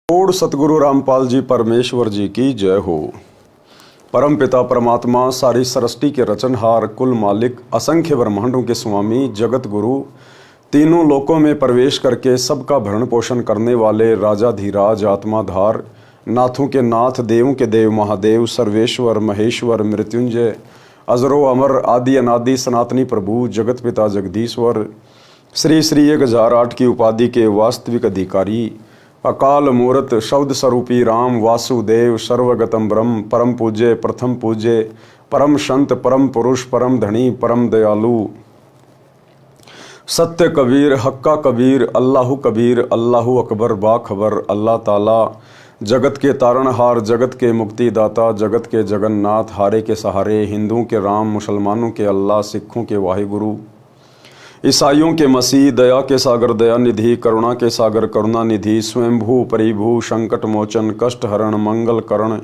Odd सतगुरु रामपाल जी परमेश्वर जी की जय हो। परम पिता परमात्मा सारी सृष्टि के रचनहार, कुल मालिक, असंख्य ब्रह्मांडों के स्वामी, जगत गुरु, तीनों लोकों में प्रवेश करके सबका भरण पोषण करने वाले राजाधिराज, आत्माधार, नाथों के नाथ, देवों के देव, महादेव, सर्वेश्वर, महेश्वर, मृत्युंजय, अजरो अमर, आदि अनादि, सनातनी प्रभु, जगत पिता जगदीश्वर, श्री श्री 1008 की उपाधि के वास्तविक अधिकारी, अकाल मूर्त, शब्द स्वरूपी राम, वासुदेव, सर्वगतम ब्रह्म, परम पूज्य, प्रथम पूज्य, परम संत, परम पुरुष, परम धनी, परम दयालु, सत्य कबीर, हक्का कबीर, अल्लाहु कबीर, अल्लाहु अकबर, बाखबर, अल्लाह ताला, जगत के तारणहार, जगत के मुक्तिदाता, जगत के जगन्नाथ, हारे के सहारे, हिंदुओं के राम, मुसलमानों के अल्लाह, सिखों के वाहिगुरु, ईसाइयों के मसीह, दया के सागर दया निधि, करुणा के सागर करुणा निधि, स्वयंभू परिभू, संकट मोचन, कष्ट हरण, मंगल करण,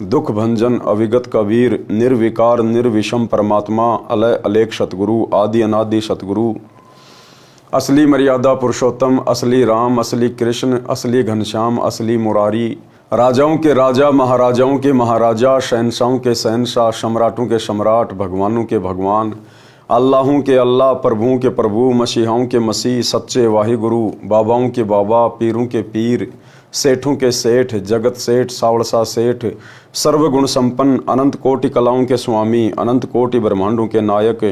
दुख भंजन, अविगत कबीर, निर्विकार निर्विषम परमात्मा, अलय अलेख सतगुरु, आदि अनादि सतगुरु, असली मर्यादा पुरुषोत्तम, असली राम, असली कृष्ण, असली घनश्याम, असली मुरारी, राजाओं के राजा, महाराजाओं के महाराजा, शहनशाहों के शहनशाह, सम्राटों के सम्राट, भगवानों के भगवान, अल्लाहों के अल्लाह, प्रभुओं के प्रभु, मसीहाओं के मसीह, सच्चे वाहिगुरु, बाबाओं के बाबा, पीरों के पीर, सेठों के सेठ, जगत सेठ, सावड़सा सेठ, सर्वगुण संपन्न, अनंत कोटि कलाओं के स्वामी, अनंत कोटि ब्रह्मांडों के नायक,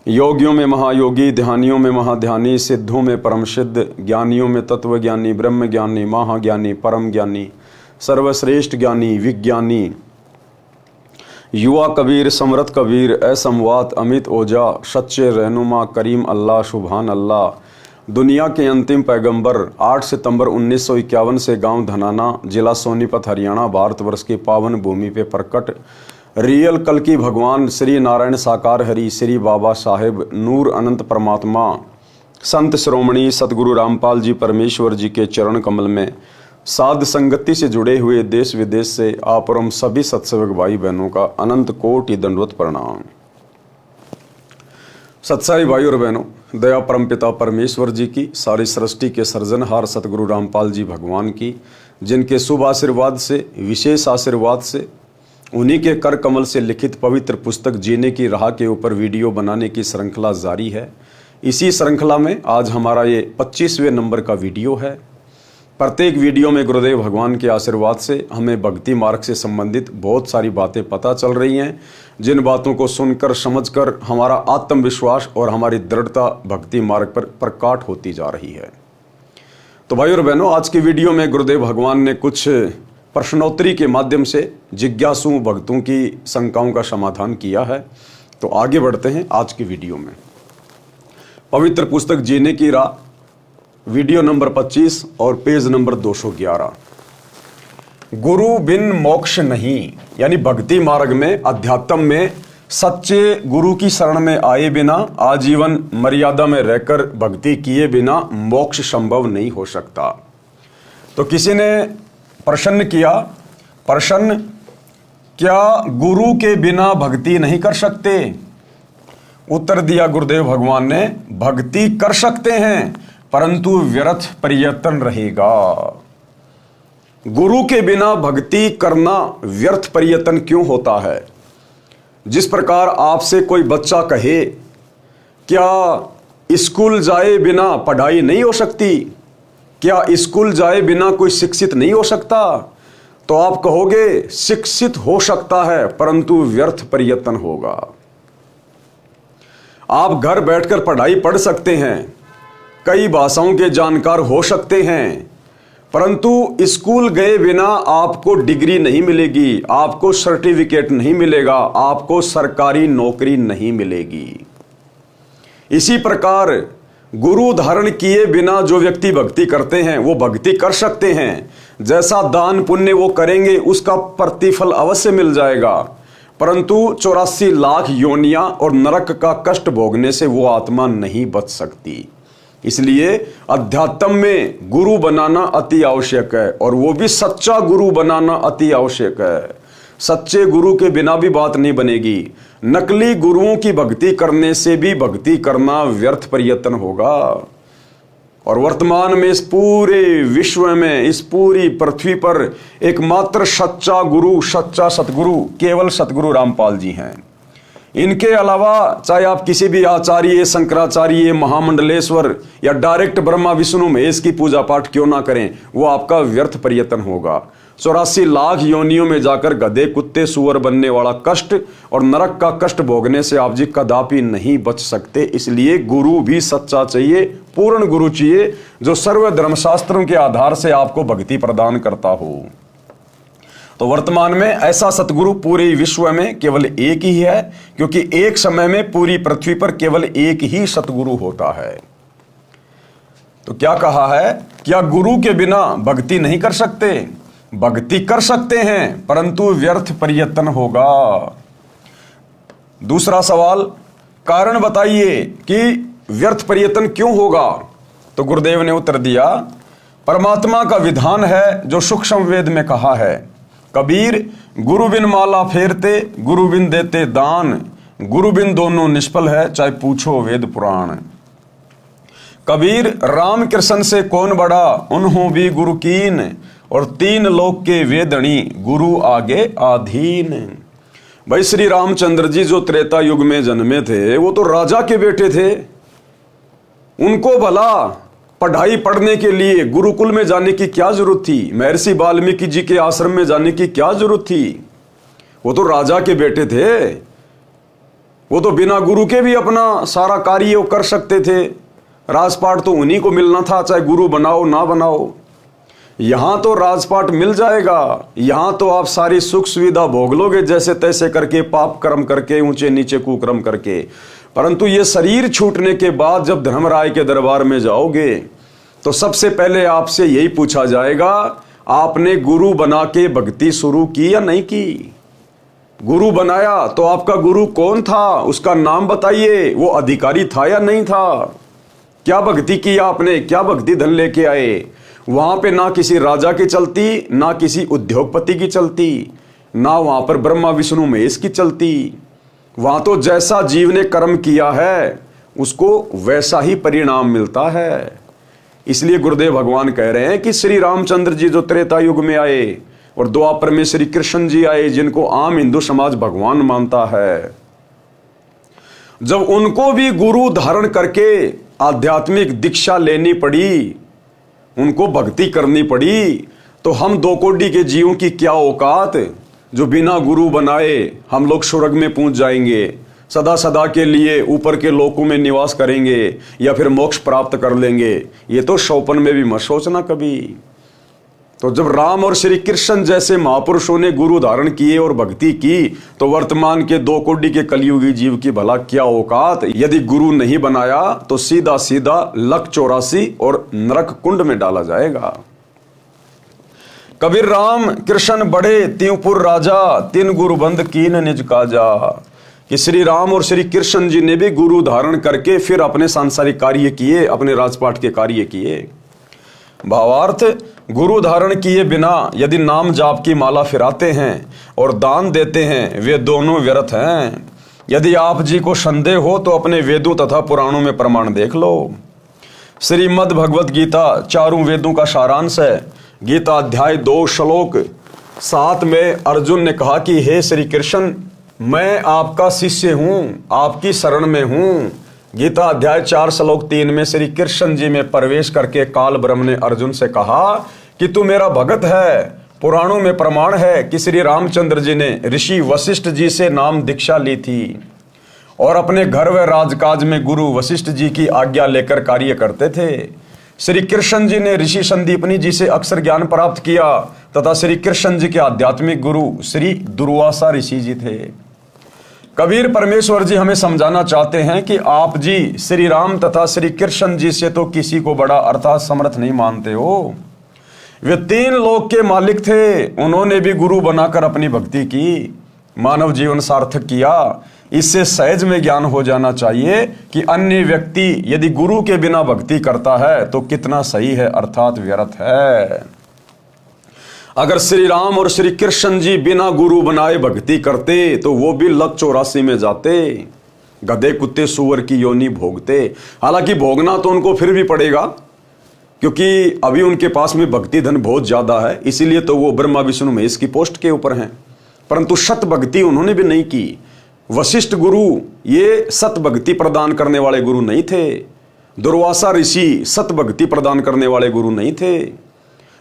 योगियों में महायोगी, ध्यानियों में महाध्यानी, सिद्धों में परम सिद्ध, ज्ञानियों में तत्वज्ञानी, ब्रह्म ज्ञानी, महाज्ञानी, परम ज्ञानी, सर्वश्रेष्ठ ज्ञानी, विज्ञानी, युवा कबीर, समरथ कबीर, असमवात, अमित ओझा, सच्चे रहनुमा, करीम अल्लाह, सुभान अल्लाह, दुनिया के अंतिम पैगंबर, 8 सितंबर 1951 से गांव धनाना, जिला सोनीपत, हरियाणा, भारतवर्ष की पावन भूमि पे प्रकट रियल कल की भगवान श्री नारायण साकार हरि, श्री बाबा साहेब नूर अनंत परमात्मा, संत श्रोमणी सतगुरु रामपाल जी परमेश्वर जी के चरण कमल में साध संगति से जुड़े हुए देश विदेश से आप और हम सभी सत्संग भाई बहनों का अनंत कोटि दंडवत प्रणाम। सत्साई भाई और बहनों, दया परम पिता परमेश्वर जी की, सारी सृष्टि के सर्जनहार सतगुरु रामपाल जी भगवान की, जिनके शुभ आशीर्वाद से, विशेष आशीर्वाद से, उन्हीं के कर कमल से लिखित पवित्र पुस्तक जीने की राह के ऊपर वीडियो बनाने की श्रृंखला जारी है। इसी श्रृंखला में आज हमारा ये 25वें नंबर का वीडियो है। प्रत्येक वीडियो में गुरुदेव भगवान के आशीर्वाद से हमें भक्ति मार्ग से संबंधित बहुत सारी बातें पता चल रही हैं, जिन बातों को सुनकर समझकर हमारा आत्मविश्वास और हमारी दृढ़ता भक्ति मार्ग पर प्रकट होती जा रही है। तो भाई और बहनों, आज की वीडियो में गुरुदेव भगवान ने कुछ प्रश्नोत्तरी के माध्यम से जिज्ञासु भक्तों की शंकाओं का समाधान किया है। तो आगे बढ़ते हैं आज की वीडियो में। पवित्र पुस्तक जीने की राह, वीडियो नंबर 25 और पेज नंबर 211। गुरु बिन मोक्ष नहीं, यानी भक्ति मार्ग में, अध्यात्म में सच्चे गुरु की शरण में आए बिना, आजीवन मर्यादा में रहकर भक्ति किए बिना मोक्ष संभव नहीं हो सकता। तो किसी ने प्रश्न किया, प्रश्न, क्या गुरु के बिना भक्ति नहीं कर सकते? उत्तर दिया गुरुदेव भगवान ने, भक्ति कर सकते हैं परंतु व्यर्थ प्रयत्न रहेगा। गुरु के बिना भक्ति करना व्यर्थ प्रयत्न क्यों होता है? जिस प्रकार आपसे कोई बच्चा कहे, क्या स्कूल जाए बिना पढ़ाई नहीं हो सकती? क्या स्कूल जाए बिना कोई शिक्षित नहीं हो सकता? तो आप कहोगे शिक्षित हो सकता है परंतु व्यर्थ प्रयत्न होगा। आप घर बैठकर पढ़ाई पढ़ सकते हैं, कई भाषाओं के जानकार हो सकते हैं, परंतु स्कूल गए बिना आपको डिग्री नहीं मिलेगी, आपको सर्टिफिकेट नहीं मिलेगा, आपको सरकारी नौकरी नहीं मिलेगी। इसी प्रकार गुरु धारण किए बिना जो व्यक्ति भक्ति करते हैं वो भक्ति कर सकते हैं, जैसा दान पुण्य वो करेंगे उसका प्रतिफल अवश्य मिल जाएगा, परंतु 84 लाख योनियां और नरक का कष्ट भोगने से वो आत्मा नहीं बच सकती। इसलिए अध्यात्म में गुरु बनाना अति आवश्यक है, और वो भी सच्चा गुरु बनाना अति आवश्यक है। सच्चे गुरु के बिना भी बात नहीं बनेगी। नकली गुरुओं की भक्ति करने से भी भक्ति करना व्यर्थ प्रयत्न होगा। और वर्तमान में इस पूरे विश्व में, इस पूरी पृथ्वी पर एकमात्र सच्चा गुरु, सच्चा सतगुरु केवल सतगुरु रामपाल जी हैं। इनके अलावा चाहे आप किसी भी आचार्य, शंकराचार्य, महामंडलेश्वर या डायरेक्ट ब्रह्मा विष्णु महेश की पूजा पाठ क्यों ना करें, वो आपका व्यर्थ प्रयत्न होगा। 84 लाख योनियों में जाकर गधे, कुत्ते, सुअर बनने वाला कष्ट और नरक का कष्ट भोगने से आप जी कदापि नहीं बच सकते। इसलिए गुरु भी सच्चा चाहिए, पूर्ण गुरु चाहिए, जो सर्व धर्मशास्त्रों के आधार से आपको भक्ति प्रदान करता हो। तो वर्तमान में ऐसा सतगुरु पूरे विश्व में केवल एक ही है, क्योंकि एक समय में पूरी पृथ्वी पर केवल एक ही सतगुरु होता है। तो क्या कहा है, क्या गुरु के बिना भक्ति नहीं कर सकते? भक्ति कर सकते हैं, परंतु व्यर्थ प्रयत्न होगा। दूसरा सवाल, कारण बताइए कि व्यर्थ प्रयत्न क्यों होगा? तो गुरुदेव ने उत्तर दिया, परमात्मा का विधान है जो सूक्ष्म वेद में कहा है, कबीर गुरु बिन माला फेरते, गुरु बिन देते दान, गुरु बिन दोनों निष्फल है, चाहे पूछो वेद पुराण। कबीर राम कृष्ण से कौन बड़ा, उन्हों भी गुरु कीन, और 3 लोक के वेदणी, गुरु आगे आधीन। भाई श्री रामचंद्र जी जो त्रेता युग में जन्मे थे, वो तो राजा के बेटे थे। उनको भला पढ़ाई पढ़ने के लिए गुरुकुल में जाने की क्या जरूरत थी? महर्षि वाल्मीकि जी के आश्रम में जाने की क्या जरूरत थी? वो तो राजा के बेटे थे। वो तो बिना गुरु के भी अपना सारा कार्य कर सकते थे। राजपाट तो उन्हीं को मिलना था, चाहे गुरु बनाओ ना बनाओ। यहां तो राजपाट मिल जाएगा, यहां तो आप सारी सुख सुविधा भोग लोगे जैसे तैसे करके, पाप कर्म करके, ऊंचे नीचे कुकर्म करके। परंतु ये शरीर छूटने के बाद जब धर्मराय के दरबार में जाओगे तो सबसे पहले आपसे यही पूछा जाएगा, आपने गुरु बना के भक्ति शुरू की या नहीं की? गुरु बनाया तो आपका गुरु कौन था, उसका नाम बताइए। वो अधिकारी था या नहीं था? क्या भक्ति की आपने, क्या भक्ति धन लेके आए? वहां पे ना किसी राजा की चलती, ना किसी उद्योगपति की चलती, ना वहां पर ब्रह्मा विष्णु महेश की चलती। वहां तो जैसा जीव ने कर्म किया है उसको वैसा ही परिणाम मिलता है। इसलिए गुरुदेव भगवान कह रहे हैं कि श्री रामचंद्र जी जो त्रेता युग में आए और द्वापर में श्री कृष्ण जी आए, जिनको आम हिंदू समाज भगवान मानता है, जब उनको भी गुरु धारण करके आध्यात्मिक दीक्षा लेनी पड़ी, उनको भक्ति करनी पड़ी, तो हम 2 कोटि के जीवों की क्या औकात, जो बिना गुरु बनाए हम लोग स्वर्ग में पहुंच जाएंगे, सदा सदा के लिए ऊपर के लोकों में निवास करेंगे या फिर मोक्ष प्राप्त कर लेंगे। ये तो सौपन में भी मत सोचना कभी। तो जब राम और श्री कृष्ण जैसे महापुरुषों ने गुरु धारण किए और भक्ति की, तो वर्तमान के 2 कोटि के कलयुगी जीव की भला क्या औकात। यदि गुरु नहीं बनाया तो सीधा सीधा लक 84 और नरक कुंड में डाला जाएगा। कबीर राम कृष्ण बड़े त्योपुर राजा, 3 गुरु बंद कीन निज काजा। कि श्री राम और श्री कृष्ण जी ने भी गुरु धारण करके फिर अपने सांसारिक कार्य किए, अपने राजपाट के कार्य किए। भावार्थ, गुरु धारण किए बिना यदि नाम जाप की माला फिराते हैं और दान देते हैं, वे दोनों व्यर्थ हैं। यदि आप जी को संदेह हो तो अपने वेदों तथा पुराणों में प्रमाण देख लो। श्रीमद् भगवत गीता 4 वेदों का सारांश है। गीता अध्याय 2 श्लोक 7 में अर्जुन ने कहा कि हे श्री कृष्ण, मैं आपका शिष्य हूं, आपकी शरण में हूं। गीता अध्याय 4 श्लोक 3 में श्री कृष्ण जी में प्रवेश करके काल ब्रह्म ने अर्जुन से कहा कि तू मेरा भगत है। पुराणों में प्रमाण है कि श्री रामचंद्र जी ने ऋषि वशिष्ठ जी से नाम दीक्षा ली थी और अपने घर व राजकाज में गुरु वशिष्ठ जी की आज्ञा लेकर कार्य करते थे। श्री कृष्ण जी ने ऋषि संदीपनी जी से अक्षर ज्ञान प्राप्त किया तथा श्री कृष्ण जी के आध्यात्मिक गुरु श्री दुर्वासा ऋषि जी थे। कबीर परमेश्वर जी हमें समझाना चाहते हैं कि आप जी श्री राम तथा श्री कृष्ण जी से तो किसी को बड़ा अर्थात समर्थ नहीं मानते हो। वे 3 लोक के मालिक थे, उन्होंने भी गुरु बनाकर अपनी भक्ति की, मानव जीवन सार्थक किया। इससे सहज में ज्ञान हो जाना चाहिए कि अन्य व्यक्ति यदि गुरु के बिना भक्ति करता है तो कितना सही है अर्थात व्यर्थ है। अगर श्री राम और श्री कृष्ण जी बिना गुरु बनाए भक्ति करते तो वो भी लक 84 में जाते, गधे कुत्ते सुअर की योनि भोगते। हालांकि भोगना तो उनको फिर भी पड़ेगा, क्योंकि अभी उनके पास में भक्ति धन बहुत ज़्यादा है, इसीलिए तो वो ब्रह्मा विष्णु महेश की पोस्ट के ऊपर हैं। परंतु सत भक्ति उन्होंने भी नहीं की। वशिष्ठ गुरु ये सत भक्ति प्रदान करने वाले गुरु नहीं थे। दुर्वासा ऋषि सत भक्ति प्रदान करने वाले गुरु नहीं थे।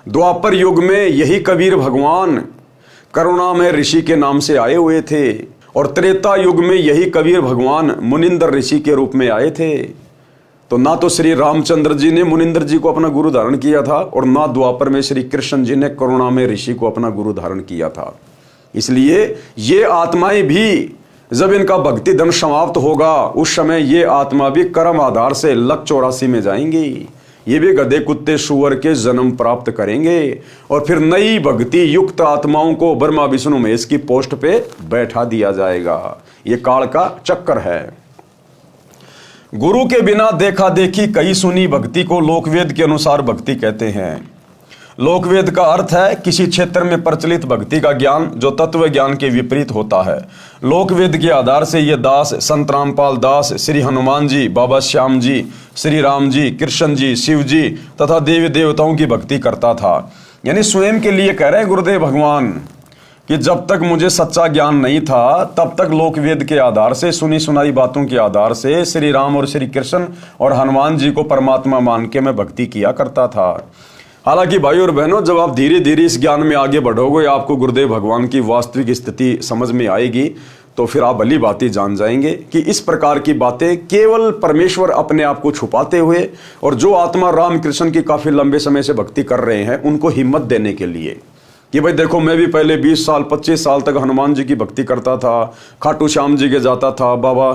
द्वापर युग में यही कबीर भगवान करुणामय ऋषि के नाम से आए हुए थे, और त्रेता युग में यही कबीर भगवान मुनिंदर ऋषि के रूप में आए थे। तो ना तो श्री रामचंद्र जी ने मुनिंदर जी को अपना गुरु धारण किया था, और ना द्वापर में श्री कृष्ण जी ने करुणामय ऋषि को अपना गुरु धारण किया था। इसलिए ये आत्माएं भी जब इनका भक्ति धन समाप्त होगा, उस समय ये आत्मा भी कर्म आधार से लक 84 में जाएंगी। ये भी गधे कुत्ते सुअर के जन्म प्राप्त करेंगे, और फिर नई भक्ति युक्त आत्माओं को ब्रह्मा विष्णु महेश की पोस्ट पे बैठा दिया जाएगा। ये काल का चक्कर है। गुरु के बिना देखा देखी कही सुनी भक्ति को लोकवेद के अनुसार भक्ति कहते हैं। लोकवेद का अर्थ है किसी क्षेत्र में प्रचलित भक्ति का ज्ञान जो तत्व ज्ञान के विपरीत होता है। लोकवेद के आधार से ये दास संत रामपाल दास, श्री हनुमान जी, बाबा श्याम जी, श्री राम जी, कृष्ण जी, शिव जी तथा देवी देवताओं की भक्ति करता था। यानी स्वयं के लिए कह रहे हैं गुरुदेव भगवान कि जब तक मुझे सच्चा ज्ञान नहीं था, तब तक लोकवेद के आधार से सुनी सुनाई बातों के आधार से श्री राम और श्री कृष्ण और हनुमान जी को परमात्मा मान के मैं भक्ति किया करता था। हालांकि भाई और बहनों, जब आप धीरे धीरे इस ज्ञान में आगे बढ़ोगे, आपको गुरुदेव भगवान की वास्तविक स्थिति समझ में आएगी, तो फिर आप भली बातें जान जाएंगे कि इस प्रकार की बातें केवल परमेश्वर अपने आप को छुपाते हुए, और जो आत्मा राम कृष्ण की काफी लंबे समय से भक्ति कर रहे हैं उनको हिम्मत देने के लिए कि भाई देखो, मैं भी पहले 20 साल 25 साल तक हनुमान जी की भक्ति करता था, खाटू श्याम जी के जाता था, बाबा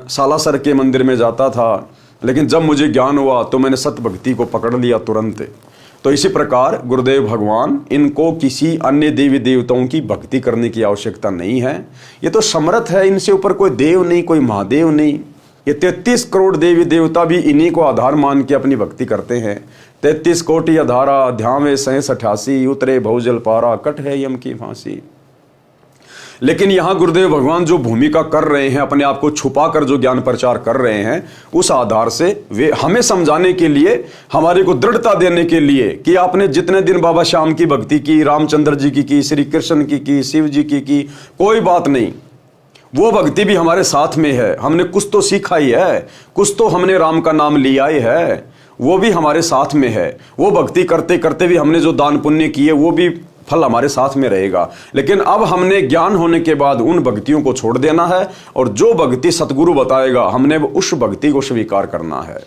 सालासर के मंदिर में जाता था, लेकिन जब मुझे ज्ञान हुआ तो मैंने सत भक्ति को पकड़ लिया तुरंत। तो इसी प्रकार गुरुदेव भगवान इनको किसी अन्य देवी देवताओं की भक्ति करने की आवश्यकता नहीं है। ये तो समर्थ है, इनसे ऊपर कोई देव नहीं, कोई महादेव नहीं। ये 33 करोड़ देवी देवता भी इन्हीं को आधार मान के अपनी भक्ति करते हैं। 33 कोटि आधारा ध्यावे 88 उतरे भवजल पारा कट है यम की फांसी। लेकिन यहाँ गुरुदेव भगवान जो भूमिका कर रहे हैं, अपने आप को छुपा कर जो ज्ञान प्रचार कर रहे हैं, उस आधार से वे हमें समझाने के लिए, हमारे को दृढ़ता देने के लिए कि आपने जितने दिन बाबा श्याम की भक्ति की, रामचंद्र जी की, श्री कृष्ण की, शिव जी की, कोई बात नहीं, वो भक्ति भी हमारे साथ में है। हमने कुछ तो सीखा ही है, कुछ तो हमने राम का नाम लिया ही है, वो भी हमारे साथ में है। वो भक्ति करते करते भी हमने जो दान पुण्य किए वो भी फल हमारे साथ में रहेगा। लेकिन अब हमने ज्ञान होने के बाद उन भक्तियों को छोड़ देना है, और जो भक्ति सतगुरु बताएगा हमने उस भक्ति को स्वीकार करना है।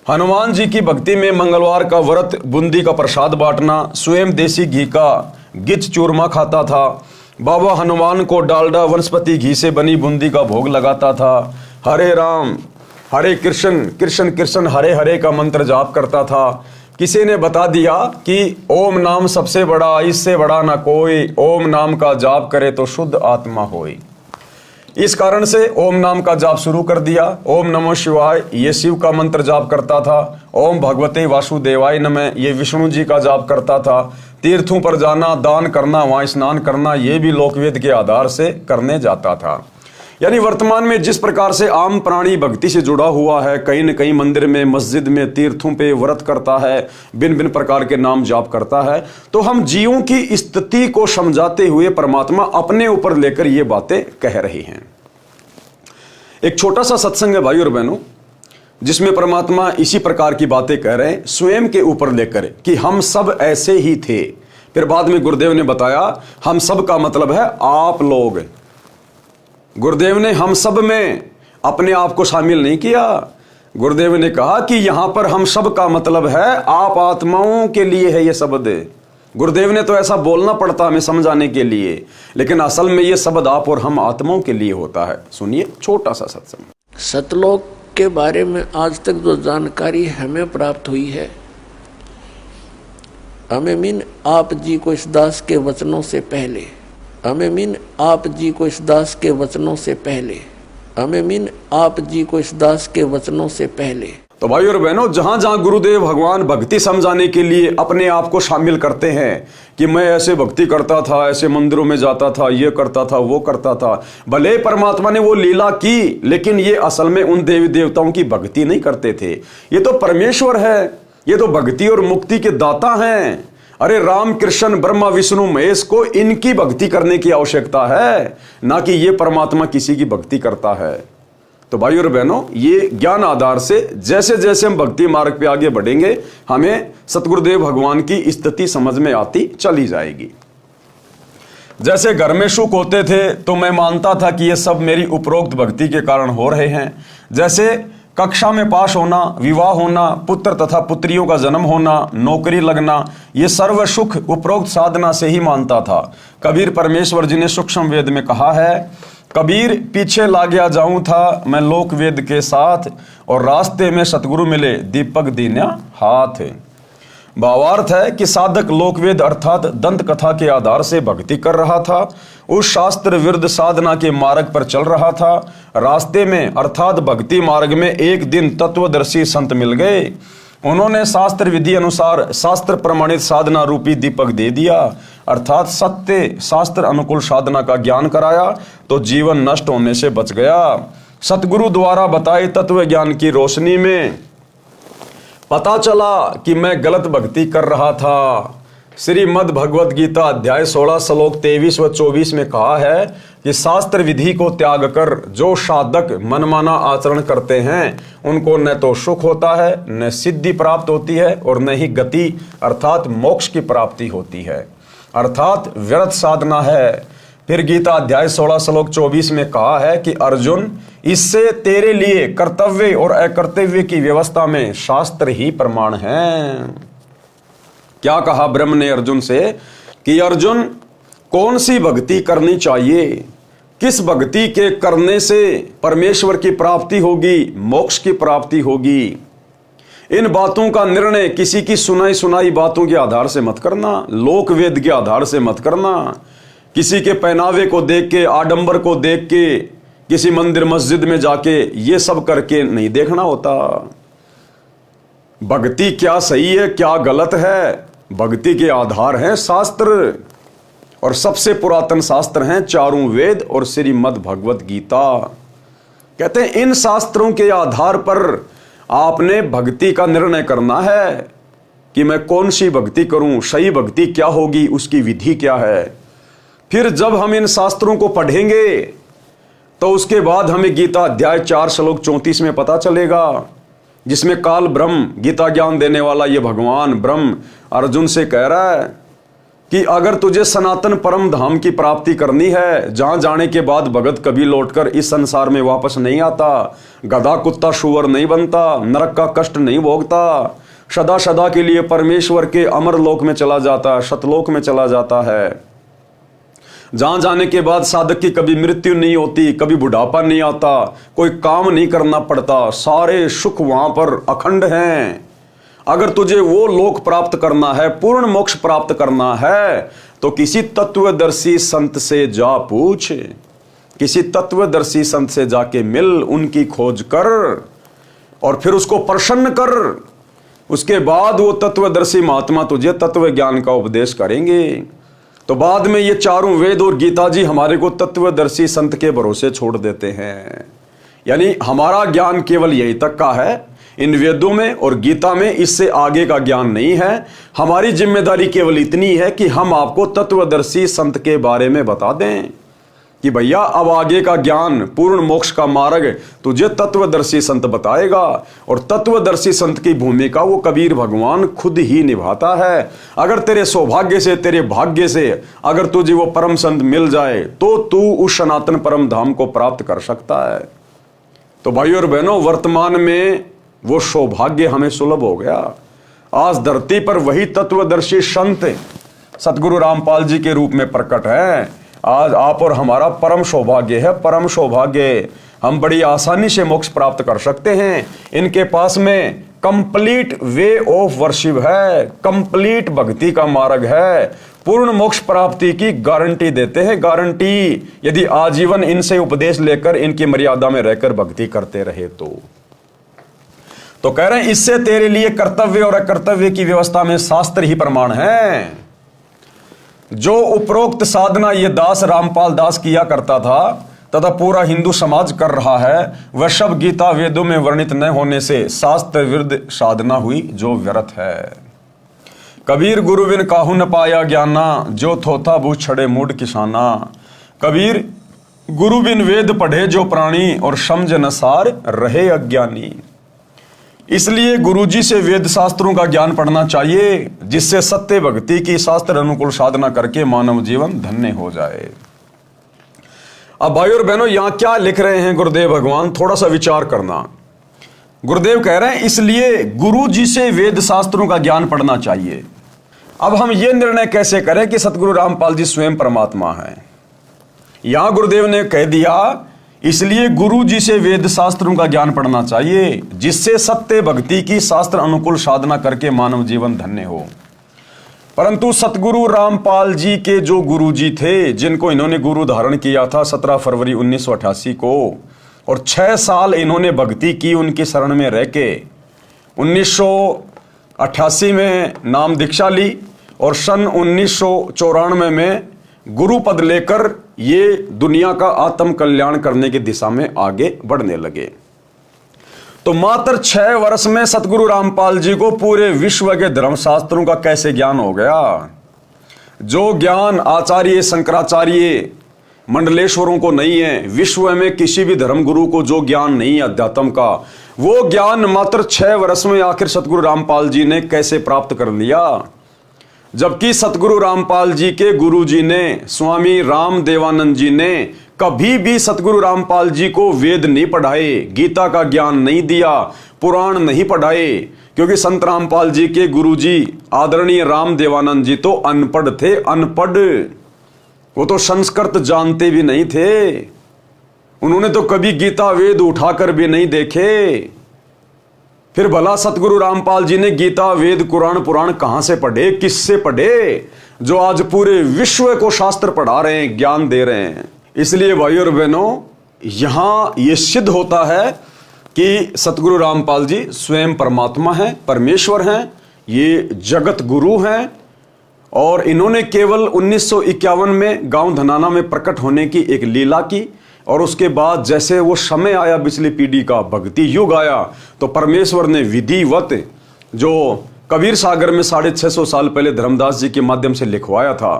हनुमान जी की भक्ति में मंगलवार का व्रत, बूंदी का प्रसाद बांटना, स्वयं देसी घी का गिच चूरमा खाता था। बाबा हनुमान को डालडा वनस्पति घी से बनी बूंदी का भोग लगाता था। हरे राम हरे कृष्ण कृष्ण कृष्ण हरे हरे का मंत्र जाप करता था। किसी ने बता दिया कि ओम नाम सबसे बड़ा, इससे बड़ा ना कोई, ओम नाम का जाप करे तो शुद्ध आत्मा होई। इस कारण से ओम नाम का जाप शुरू कर दिया। ओम नमो शिवाय ये शिव का मंत्र जाप करता था। ओम भगवते वासुदेवाय नमः ये विष्णु जी का जाप करता था। तीर्थों पर जाना, दान करना, वहां स्नान करना, ये भी लोकवेद के आधार से करने जाता था। यानी वर्तमान में जिस प्रकार से आम प्राणी भक्ति से जुड़ा हुआ है, कहीं न कहीं मंदिर में, मस्जिद में, तीर्थों पे व्रत करता है, भिन्न भिन्न प्रकार के नाम जाप करता है, तो हम जीवों की स्थिति को समझाते हुए परमात्मा अपने ऊपर लेकर ये बातें कह रही हैं। एक छोटा सा सत्संग है भाई और बहनों, जिसमें परमात्मा इसी प्रकार की बातें कह रहे हैं, स्वयं के ऊपर लेकर कि हम सब ऐसे ही थे। फिर बाद में गुरुदेव ने बताया हम सब का मतलब है आप लोग। गुरुदेव ने हम सब में अपने आप को शामिल नहीं किया। गुरुदेव ने कहा कि यहां पर हम सब का मतलब है आप आत्माओं के लिए है ये शब्द। गुरुदेव ने तो ऐसा बोलना पड़ता हमें समझाने के लिए, लेकिन असल में ये शब्द आप और हम आत्माओं के लिए होता है। सुनिए छोटा सा सत्संग। सतलोक के बारे में आज तक जो जानकारी हमें प्राप्त हुई है, हमें मीन आप जी को इस दास के वचनों से पहले, हमें मीन आप जी को इस दास के वचनों से पहले, हमें मीन आप जी को इस दास के वचनों से पहले तो भाई और बहनों, जहां जहां गुरुदेव भगवान भक्ति समझाने के लिए अपने आप को शामिल करते हैं कि मैं ऐसे भक्ति करता था, ऐसे मंदिरों में जाता था, ये करता था, वो करता था, भले परमात्मा ने वो लीला की, लेकिन ये असल में उन देवी देवताओं की भक्ति नहीं करते थे। ये तो परमेश्वर है, ये तो भक्ति और मुक्ति के दाता हैं। अरे राम कृष्ण ब्रह्मा विष्णु महेश को इनकी भक्ति करने की आवश्यकता है, ना कि ये परमात्मा किसी की भक्ति करता है। तो भाई और बहनों, ये ज्ञान आधार से जैसे जैसे हम भक्ति मार्ग पे आगे बढ़ेंगे, हमें सतगुरुदेव भगवान की स्थिति समझ में आती चली जाएगी। जैसे घर में सुख होते थे तो मैं मानता था कि ये सब मेरी उपरोक्त भक्ति के कारण हो रहे हैं। जैसे कक्षा में पास होना, विवाह होना, पुत्र तथा पुत्रियों का जन्म होना, नौकरी लगना, ये सर्व सुख उपरोक्त साधना से ही मानता था। कबीर परमेश्वर जी ने सूक्ष्म वेद में कहा है, कबीर पीछे लागया जाऊं था मैं लोक वेद के साथ, और रास्ते में सतगुरु मिले दीपक दीन्या हाथ। भावार्थ है कि साधक लोकवेद अर्थात दंत कथा के आधार से भक्ति कर रहा था, उस शास्त्र विरुद्ध साधना के मार्ग पर चल रहा था। रास्ते में अर्थात भक्ति मार्ग में एक दिन तत्वदर्शी संत मिल गए। उन्होंने शास्त्र विधि अनुसार शास्त्र प्रमाणित साधना रूपी दीपक दे दिया, अर्थात सत्य शास्त्र अनुकूल साधना का ज्ञान कराया, तो जीवन नष्ट होने से बच गया। सतगुरु द्वारा बताए तत्व ज्ञान की रोशनी में पता चला कि मैं गलत भक्ति कर रहा था। श्रीमद् भगवद गीता अध्याय 16 श्लोक 23 व 24 में कहा है कि शास्त्र विधि को त्याग कर जो साधक मनमाना आचरण करते हैं उनको न तो सुख होता है, न सिद्धि प्राप्त होती है, और न ही गति अर्थात मोक्ष की प्राप्ति होती है, अर्थात व्यर्थ साधना है। फिर गीता अध्याय 16 श्लोक 24 में कहा है कि अर्जुन, इससे तेरे लिए कर्तव्य और अकर्तव्य की व्यवस्था में शास्त्र ही प्रमाण है। क्या कहा ब्रह्म ने अर्जुन से कि अर्जुन, कौन सी भक्ति करनी चाहिए, किस भक्ति के करने से परमेश्वर की प्राप्ति होगी, मोक्ष की प्राप्ति होगी। इन बातों का निर्णय किसी की सुनाई सुनाई बातों के आधार से मत करना, लोक वेद के आधार से मत करना, किसी के पहनावे को देख के, आडंबर को देख के, किसी मंदिर मस्जिद में जाके ये सब करके नहीं देखना होता। भक्ति क्या सही है क्या गलत है, भक्ति के आधार हैं शास्त्र, और सबसे पुरातन शास्त्र हैं चारों वेद और श्रीमद् भगवत गीता। कहते हैं इन शास्त्रों के आधार पर आपने भक्ति का निर्णय करना है कि मैं कौन सी भक्ति करूं, सही भक्ति क्या होगी, उसकी विधि क्या है। फिर जब हम इन शास्त्रों को पढ़ेंगे तो उसके बाद हमें गीता अध्याय 4 श्लोक 34 में पता चलेगा, जिसमें काल ब्रह्म गीता ज्ञान देने वाला ये भगवान ब्रह्म अर्जुन से कह रहा है कि अगर तुझे सनातन परम धाम की प्राप्ति करनी है, जहां जाने के बाद भगत कभी लौटकर इस संसार में वापस नहीं आता, गधा कुत्ता शुअर नहीं बनता, नरक का कष्ट नहीं भोगता, सदा सदा के लिए परमेश्वर के अमर लोक में चला जाता, सतलोक में चला जाता है, जहां जाने के बाद साधक की कभी मृत्यु नहीं होती, कभी बुढ़ापा नहीं आता, कोई काम नहीं करना पड़ता, सारे सुख वहां पर अखंड हैं। अगर तुझे वो लोक प्राप्त करना है, पूर्ण मोक्ष प्राप्त करना है, तो किसी तत्वदर्शी संत से जा पूछ, किसी तत्वदर्शी संत से जाके मिल, उनकी खोज कर और फिर उसको प्रसन्न कर। उसके बाद वो तत्वदर्शी महात्मा तुझे तत्व ज्ञान का उपदेश करेंगे। तो बाद में ये चारों वेद और गीता जी हमारे को तत्वदर्शी संत के भरोसे छोड़ देते हैं। यानी हमारा ज्ञान केवल यही तक का है, इन वेदों में और गीता में इससे आगे का ज्ञान नहीं है। हमारी जिम्मेदारी केवल इतनी है कि हम आपको तत्वदर्शी संत के बारे में बता दें कि भैया अब आगे का ज्ञान, पूर्ण मोक्ष का मार्ग तुझे तत्वदर्शी संत बताएगा। और तत्वदर्शी संत की भूमिका वो कबीर भगवान खुद ही निभाता है। अगर तेरे सौभाग्य से, तेरे भाग्य से अगर तुझे वो परम संत मिल जाए तो तू उस सनातन परम धाम को प्राप्त कर सकता है। तो भाइयों और बहनों, वर्तमान में वो सौभाग्य हमें सुलभ हो गया। आज धरती पर वही तत्वदर्शी संत सतगुरु रामपाल जी के रूप में प्रकट है। आज आप और हमारा परम सौभाग्य है, परम सौभाग्य। हम बड़ी आसानी से मोक्ष प्राप्त कर सकते हैं। इनके पास में कंप्लीट वे ऑफ वर्शिप है, कंप्लीट भक्ति का मार्ग है, पूर्ण मोक्ष प्राप्ति की गारंटी देते हैं, गारंटी, यदि आजीवन इनसे उपदेश लेकर इनकी मर्यादा में रहकर भक्ति करते रहे तो कह रहे हैं इससे तेरे लिए कर्तव्य और अकर्तव्य की व्यवस्था में शास्त्र ही प्रमाण है। जो उपरोक्त साधना ये दास रामपाल दास किया करता था तथा पूरा हिंदू समाज कर रहा है, वह सब गीता वेदों में वर्णित न होने से शास्त्र विरुद्ध साधना हुई जो व्यर्थ है। कबीर गुरु बिन काहू न पाया ज्ञाना, जो थोथा बू छड़े मूड किसाना। कबीर गुरु बिन वेद पढ़े जो प्राणी, और समझ न सार रहे अज्ञानी। इसलिए गुरुजी से वेद शास्त्रों का ज्ञान पढ़ना चाहिए, जिससे सत्य भक्ति की शास्त्र अनुकूल साधना करके मानव जीवन धन्य हो जाए। अब भाई और बहनों, यहां क्या लिख रहे हैं गुरुदेव भगवान, थोड़ा सा विचार करना। गुरुदेव कह रहे हैं इसलिए गुरुजी से वेद शास्त्रों का ज्ञान पढ़ना चाहिए। अब हम ये निर्णय कैसे करें कि सतगुरु रामपाल जी स्वयं परमात्मा हैं? यहां गुरुदेव ने कह दिया इसलिए गुरु जी से वेद शास्त्रों का ज्ञान पढ़ना चाहिए, जिससे सत्य भक्ति की शास्त्र अनुकूल साधना करके मानव जीवन धन्य हो। परंतु सतगुरु रामपाल जी के जो गुरु जी थे, जिनको इन्होंने गुरु धारण किया था 17 फरवरी 1988 को, और 6 साल इन्होंने भक्ति की उनकी शरण में रह के, 1988 में नाम दीक्षा ली और सन 1994 में गुरु पद लेकर ये दुनिया का आत्म कल्याण करने की दिशा में आगे बढ़ने लगे। तो मात्र 6 वर्ष में सतगुरु रामपाल जी को पूरे विश्व के धर्मशास्त्रों का कैसे ज्ञान हो गया? जो ज्ञान आचार्य शंकराचार्य मंडलेश्वरों को नहीं है, विश्व में किसी भी धर्म गुरु को जो ज्ञान नहीं है अध्यात्म का, वो ज्ञान मात्र 6 वर्ष में आखिर सतगुरु रामपाल जी ने कैसे प्राप्त कर लिया? जबकि सतगुरु रामपाल जी के गुरु जी ने, स्वामी राम देवानंद जी ने कभी भी सतगुरु रामपाल जी को वेद नहीं पढ़ाए, गीता का ज्ञान नहीं दिया, पुराण नहीं पढ़ाए, क्योंकि संत रामपाल जी के गुरु जी आदरणीय राम देवानंद जी तो अनपढ़ थे, अनपढ़। वो तो संस्कृत जानते भी नहीं थे, उन्होंने तो कभी गीता वेद उठाकर भी नहीं देखे। फिर भला सतगुरु रामपाल जी ने गीता वेद कुरान पुराण कहां से पढ़े, किससे पढ़े, जो आज पूरे विश्व को शास्त्र पढ़ा रहे हैं, ज्ञान दे रहे हैं? इसलिए भाई और बहनों, यहां यह सिद्ध होता है कि सतगुरु रामपाल जी स्वयं परमात्मा हैं, परमेश्वर हैं, ये जगत गुरु हैं। और इन्होंने केवल 1951 में गांव धनाना में प्रकट होने की एक लीला की, और उसके बाद जैसे वो समय आया, पिछली पीढ़ी का भक्ति युग आया, तो परमेश्वर ने विधिवत जो कबीर सागर में 650 साल पहले धर्मदास जी के माध्यम से लिखवाया था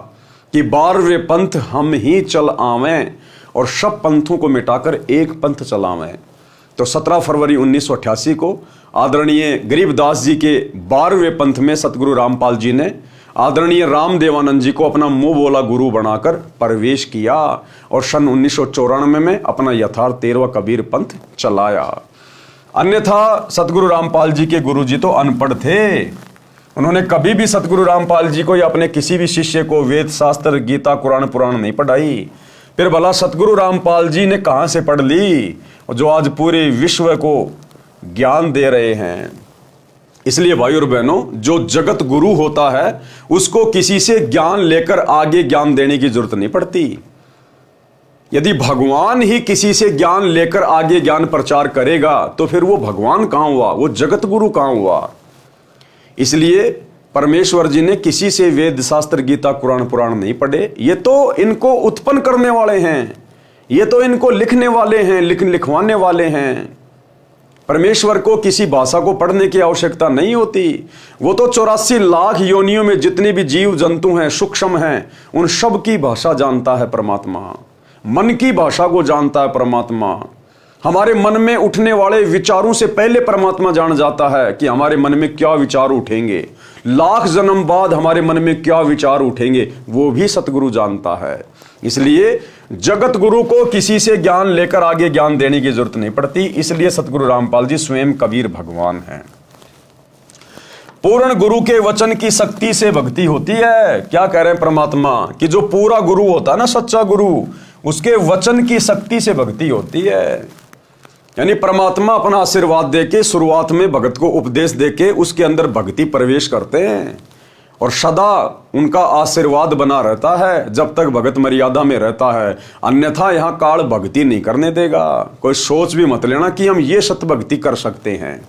कि 12वें पंथ हम ही चल आवें और सब पंथों को मिटाकर एक पंथ चलावें। तो 17 फरवरी 1988 को आदरणीय गरीबदास जी के 12वें पंथ में सतगुरु रामपाल जी ने आदरणीय राम देवानंद जी को अपना मुंह बोला गुरु बनाकर प्रवेश किया, और सन 1994 में अपना यथार्थ 13वां कबीर पंथ चलाया। अन्यथा सतगुरु रामपाल जी के गुरु जी तो अनपढ़ थे, उन्होंने कभी भी सतगुरु रामपाल जी को या अपने किसी भी शिष्य को वेद शास्त्र गीता कुरान पुराण नहीं पढ़ाई। फिर भला सतगुरु रामपाल जी ने कहां से पढ़ ली, जो आज पूरे विश्व को ज्ञान दे रहे हैं? इसलिए भाई और बहनों, जो जगत गुरु होता है उसको किसी से ज्ञान लेकर आगे ज्ञान देने की जरूरत नहीं पड़ती। यदि भगवान ही किसी से ज्ञान लेकर आगे ज्ञान प्रचार करेगा तो फिर वो भगवान कहां हुआ, वो जगत गुरु कहां हुआ? इसलिए परमेश्वर जी ने किसी से वेद शास्त्र गीता कुरान पुराण नहीं पढ़े। ये तो इनको उत्पन्न करने वाले हैं, ये तो इनको लिखने वाले हैं, लिखवाने वाले हैं। परमेश्वर को किसी भाषा को पढ़ने की आवश्यकता नहीं होती। वो तो 84 लाख योनियों में जितने भी जीव जंतु हैं, सूक्ष्म हैं, उन सब की भाषा जानता है परमात्मा। मन की भाषा को जानता है परमात्मा। हमारे मन में उठने वाले विचारों से पहले परमात्मा जान जाता है कि हमारे मन में क्या विचार उठेंगे, लाख जन्म बाद हमारे मन में क्या विचार उठेंगे, वो भी सतगुरु जानता है। इसलिए जगत गुरु को किसी से ज्ञान लेकर आगे ज्ञान देने की जरूरत नहीं पड़ती। इसलिए सतगुरु रामपाल जी स्वयं कबीर भगवान हैं। पूर्ण गुरु के वचन की शक्ति से भक्ति होती है। क्या कह रहे हैं परमात्मा कि जो पूरा गुरु होता है ना, सच्चा गुरु, उसके वचन की शक्ति से भक्ति होती है। यानी परमात्मा अपना आशीर्वाद देके शुरुआत में भगत को उपदेश देके उसके अंदर भक्ति प्रवेश करते हैं, और सदा उनका आशीर्वाद बना रहता है जब तक भगत मर्यादा में रहता है। अन्यथा यहां काल भक्ति नहीं करने देगा। कोई सोच भी मत लेना कि हम ये सत भक्ति कर सकते हैं।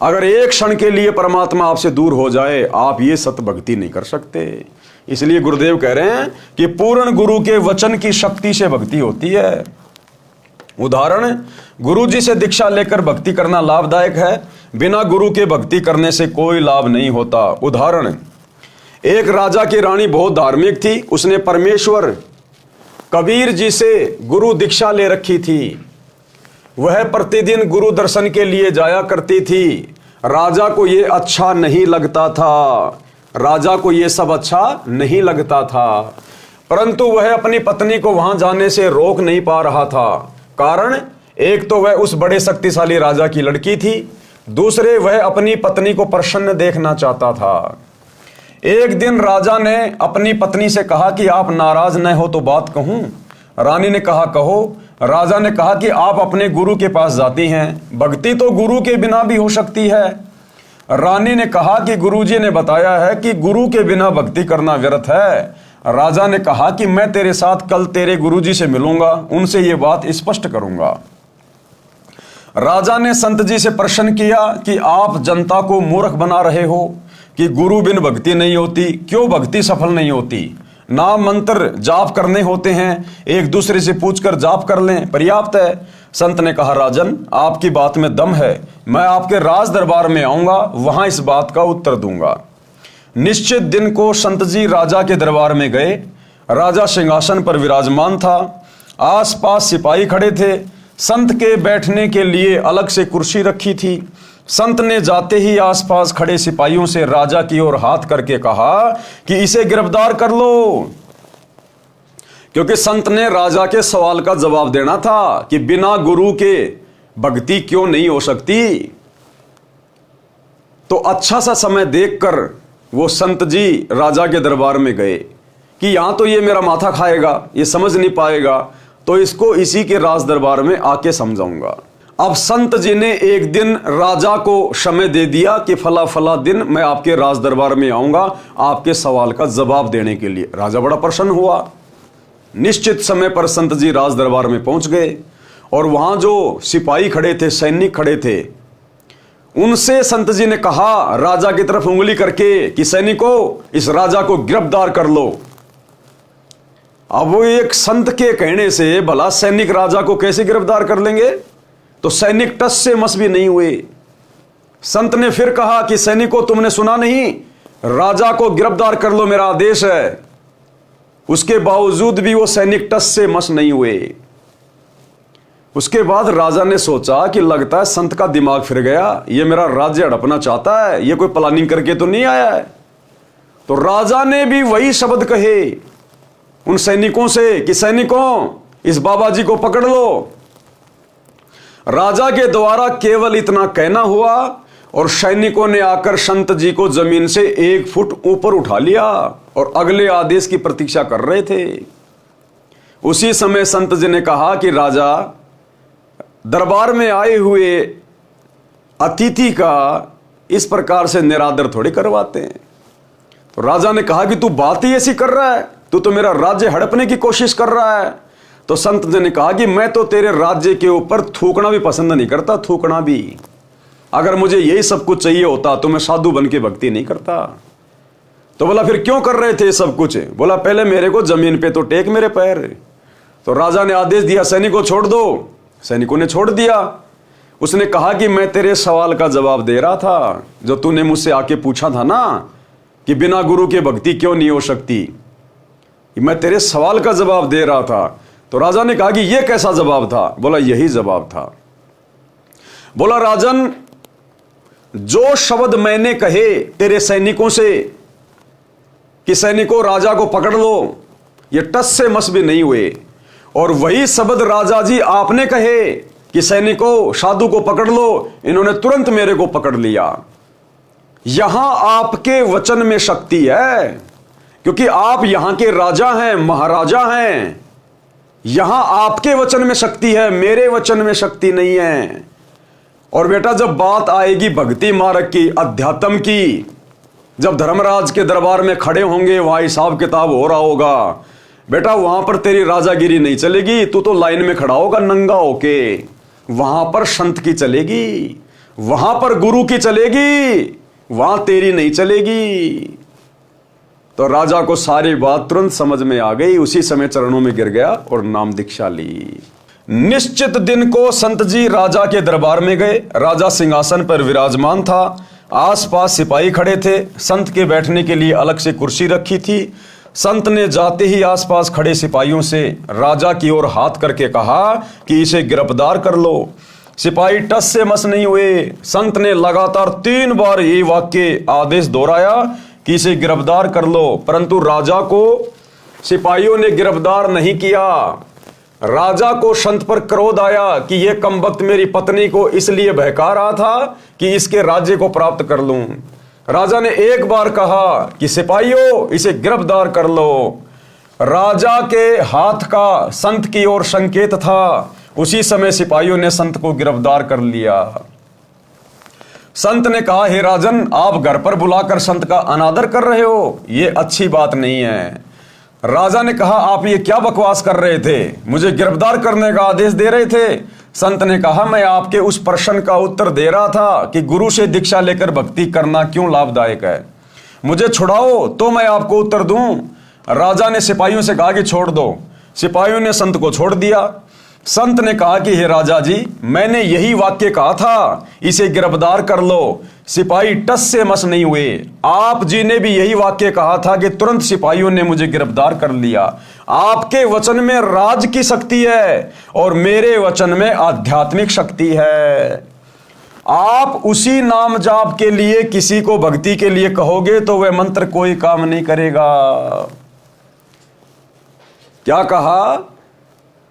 अगर एक क्षण के लिए परमात्मा आपसे दूर हो जाए, आप ये सत भक्ति नहीं कर सकते। इसलिए गुरुदेव कह रहे हैं कि पूर्ण गुरु के वचन की शक्ति से भक्ति होती है। उदाहरण, गुरु जी से दीक्षा लेकर भक्ति करना लाभदायक है, बिना गुरु के भक्ति करने से कोई लाभ नहीं होता। उदाहरण, एक राजा की रानी बहुत धार्मिक थी, उसने परमेश्वर कबीर जी से गुरु दीक्षा ले रखी थी। वह प्रतिदिन गुरु दर्शन के लिए जाया करती थी। राजा को यह अच्छा नहीं लगता था, राजा को यह सब अच्छा नहीं लगता था, परंतु वह अपनी पत्नी को वहां जाने से रोक नहीं पा रहा था। कारण, एक तो वह उस बड़े शक्तिशाली राजा की लड़की थी, दूसरे वह अपनी पत्नी को प्रसन्न देखना चाहता था। एक दिन राजा ने अपनी पत्नी से कहा कि आप नाराज न हो तो बात कहूं। रानी ने कहा कहो। राजा ने कहा कि आप अपने गुरु के पास जाती हैं, भक्ति तो गुरु के बिना भी हो सकती है। रानी ने कहा कि गुरुजी ने बताया है कि गुरु के बिना भक्ति करना व्यर्थ है। राजा ने कहा कि मैं तेरे साथ कल तेरे गुरुजी से मिलूंगा, उनसे ये बात स्पष्ट करूंगा। राजा ने संत जी से प्रश्न किया कि आप जनता को मूर्ख बना रहे हो कि गुरु बिन भक्ति नहीं होती, क्यों भक्ति सफल नहीं होती? नाम मंत्र जाप करने होते हैं, एक दूसरे से पूछकर जाप कर लें, पर्याप्त है। संत ने कहा, राजन आपकी बात में दम है, मैं आपके राज दरबार में आऊंगा, वहां इस बात का उत्तर दूंगा। निश्चित दिन को संत जी राजा के दरबार में गए। राजा सिंहासन पर विराजमान था, आसपास सिपाही खड़े थे। संत के बैठने के लिए अलग से कुर्सी रखी थी। संत ने जाते ही आसपास खड़े सिपाहियों से राजा की ओर हाथ करके कहा कि इसे गिरफ्तार कर लो, क्योंकि संत ने राजा के सवाल का जवाब देना था कि बिना गुरु के भक्ति क्यों नहीं हो सकती। तो अच्छा सा समय देखकर वो संत जी राजा के दरबार में गए कि यहां तो ये मेरा माथा खाएगा, ये समझ नहीं पाएगा, तो इसको इसी के राज दरबार में आके समझाऊंगा। अब संत जी ने एक दिन राजा को समय दे दिया कि फला फला दिन मैं आपके राज दरबार में आऊंगा आपके सवाल का जवाब देने के लिए। राजा बड़ा प्रसन्न हुआ। निश्चित समय पर संत जी राज दरबार में पहुंच गए और वहां जो सिपाही खड़े थे, सैनिक खड़े थे, उनसे संत जी ने कहा राजा की तरफ उंगली करके कि सैनिकों, इस राजा को गिरफ्तार कर लो। अब वो एक संत के कहने से भला सैनिक राजा को कैसे गिरफ्तार कर लेंगे? तो सैनिक टस से मस भी नहीं हुए। संत ने फिर कहा कि सैनिकों, तुमने सुना नहीं, राजा को गिरफ्तार कर लो, मेरा आदेश है। उसके बावजूद भी वो सैनिक टस से मस नहीं हुए। उसके बाद राजा ने सोचा कि लगता है संत का दिमाग फिर गया, ये मेरा राज्य हड़पना चाहता है, ये कोई प्लानिंग करके तो नहीं आया है। तो राजा ने भी वही शब्द कहे उन सैनिकों से कि सैनिकों, इस बाबा जी को पकड़ लो। राजा के द्वारा केवल इतना कहना हुआ और सैनिकों ने आकर संत जी को जमीन से 1 फुट ऊपर उठा लिया और अगले आदेश की प्रतीक्षा कर रहे थे। उसी समय संत जी ने कहा कि राजा, दरबार में आए हुए अतिथि का इस प्रकार से निरादर थोड़ी करवाते हैं। तो राजा ने कहा कि तू बात ही ऐसी कर रहा है, तू तो मेरा राज्य हड़पने की कोशिश कर रहा है। तो संत जी ने कहा कि मैं तो तेरे राज्य के ऊपर थूकना भी पसंद नहीं करता, थूकना भी। अगर मुझे यही सब कुछ चाहिए होता तो मैं साधु बन के भक्ति नहीं करता। तो बोला फिर क्यों कर रहे थे सब कुछ? बोला पहले मेरे को जमीन पे तो टेक मेरे पैर। तो राजा ने आदेश दिया सैनिकों छोड़ दो। सैनिकों ने छोड़ दिया। उसने कहा कि मैं तेरे सवाल का जवाब दे रहा था, जो तूने मुझसे आके पूछा था ना कि बिना गुरु के भक्ति क्यों नहीं हो सकती, मैं तेरे सवाल का जवाब दे रहा था। तो राजा ने कहा कि यह कैसा जवाब था? बोला यही जवाब था। बोला राजन, जो शब्द मैंने कहे तेरे सैनिकों से कि सैनिकों राजा को पकड़ लो, ये टस से मस भी नहीं हुए, और वही शब्द राजा जी आपने कहे कि सैनिकों साधु को पकड़ लो, इन्होंने तुरंत मेरे को पकड़ लिया। यहां आपके वचन में शक्ति है, क्योंकि आप यहां के राजा हैं, महाराजा हैं। यहां आपके वचन में शक्ति है, मेरे वचन में शक्ति नहीं है। और बेटा, जब बात आएगी भक्ति मार्ग की, अध्यात्म की, जब धर्मराज के दरबार में खड़े होंगे, वहां हिसाब किताब हो रहा होगा, बेटा वहां पर तेरी राजागिरी नहीं चलेगी। तू तो लाइन में खड़ा होगा नंगा होके, वहां पर संत की चलेगी, वहां पर गुरु की चलेगी, वहां तेरी नहीं चलेगी। तो राजा को सारी बात तुरंत समझ में आ गई, उसी समय चरणों में गिर गया और नाम दीक्षा ली। निश्चित दिन को संत जी राजा के दरबार में गए। राजा सिंहासन पर विराजमान था, आसपास सिपाही खड़े थे। संत के बैठने के लिए अलग से कुर्सी रखी थी। संत ने जाते ही आसपास खड़े सिपाहियों से राजा की ओर हाथ करके कहा कि इसे गिरफ्तार कर लो। सिपाही टस से मस नहीं हुए। संत ने लगातार 3 बार ये वाक्य आदेश दोहराया कि इसे गिरफ्तार कर लो, परंतु राजा को सिपाहियों ने गिरफ्तार नहीं किया। राजा को संत पर क्रोध आया कि यह कमबख्त मेरी पत्नी को इसलिए बहका रहा था कि इसके राज्य को प्राप्त कर लूं। राजा ने एक बार कहा कि सिपाहियों इसे गिरफ्तार कर लो। राजा के हाथ का संत की ओर संकेत था। उसी समय सिपाहियों ने संत को गिरफ्तार कर लिया। संत ने कहा, हे राजन, आप घर पर बुलाकर संत का अनादर कर रहे हो, यह अच्छी बात नहीं है। राजा ने कहा, आप ये क्या बकवास कर रहे थे, मुझे गिरफ्तार करने का आदेश दे रहे थे। संत ने कहा, मैं आपके उस प्रश्न का उत्तर दे रहा था कि गुरु से दीक्षा लेकर भक्ति करना क्यों लाभदायक है। मुझे छुड़ाओ तो मैं आपको उत्तर दूं। राजा ने सिपाहियों से कहा कि छोड़ दो। सिपाहियों ने संत को छोड़ दिया। संत ने कहा कि हे राजा जी, मैंने यही वाक्य कहा था, इसे गिरफ्तार कर लो। सिपाही टस से मस नहीं हुए। आप जी ने भी यही वाक्य कहा था कि तुरंत सिपाहियों ने मुझे गिरफ्तार कर लिया। आपके वचन में राज की शक्ति है और मेरे वचन में आध्यात्मिक शक्ति है। आप उसी नाम जाप के लिए किसी को भक्ति के लिए कहोगे तो वह मंत्र कोई काम नहीं करेगा। क्या कहा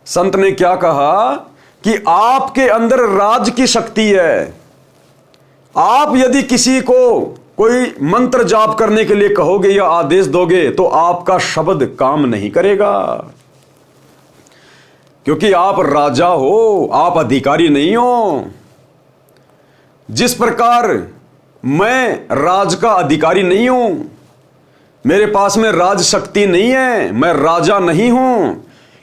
संत ने? क्या कहा कि आपके अंदर राज की शक्ति है। आप यदि किसी को कोई मंत्र जाप करने के लिए कहोगे या आदेश दोगे तो आपका शब्द काम नहीं करेगा, क्योंकि आप राजा हो, आप अधिकारी नहीं हो। जिस प्रकार मैं राज का अधिकारी नहीं हूं, मेरे पास में राज शक्ति नहीं है, मैं राजा नहीं हूं,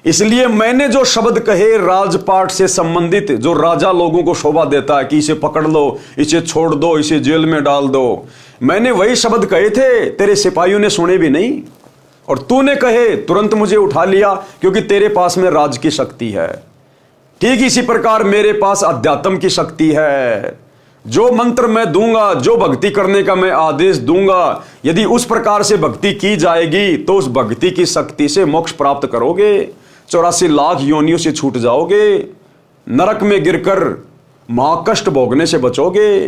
इसलिए मैंने जो शब्द कहे राजपाट से संबंधित, जो राजा लोगों को शोभा देता है कि इसे पकड़ लो, इसे छोड़ दो, इसे जेल में डाल दो, मैंने वही शब्द कहे थे। तेरे सिपाहियों ने सुने भी नहीं और तूने कहे, तुरंत मुझे उठा लिया, क्योंकि तेरे पास में राज की शक्ति है। ठीक इसी प्रकार मेरे पास अध्यात्म की शक्ति है। जो मंत्र मैं दूंगा, जो भक्ति करने का मैं आदेश दूंगा, यदि उस प्रकार से भक्ति की जाएगी तो उस भक्ति की शक्ति से मोक्ष प्राप्त करोगे, 84 लाख योनियों से छूट जाओगे, नरक में गिरकर महाकष्ट भोगने से बचोगे।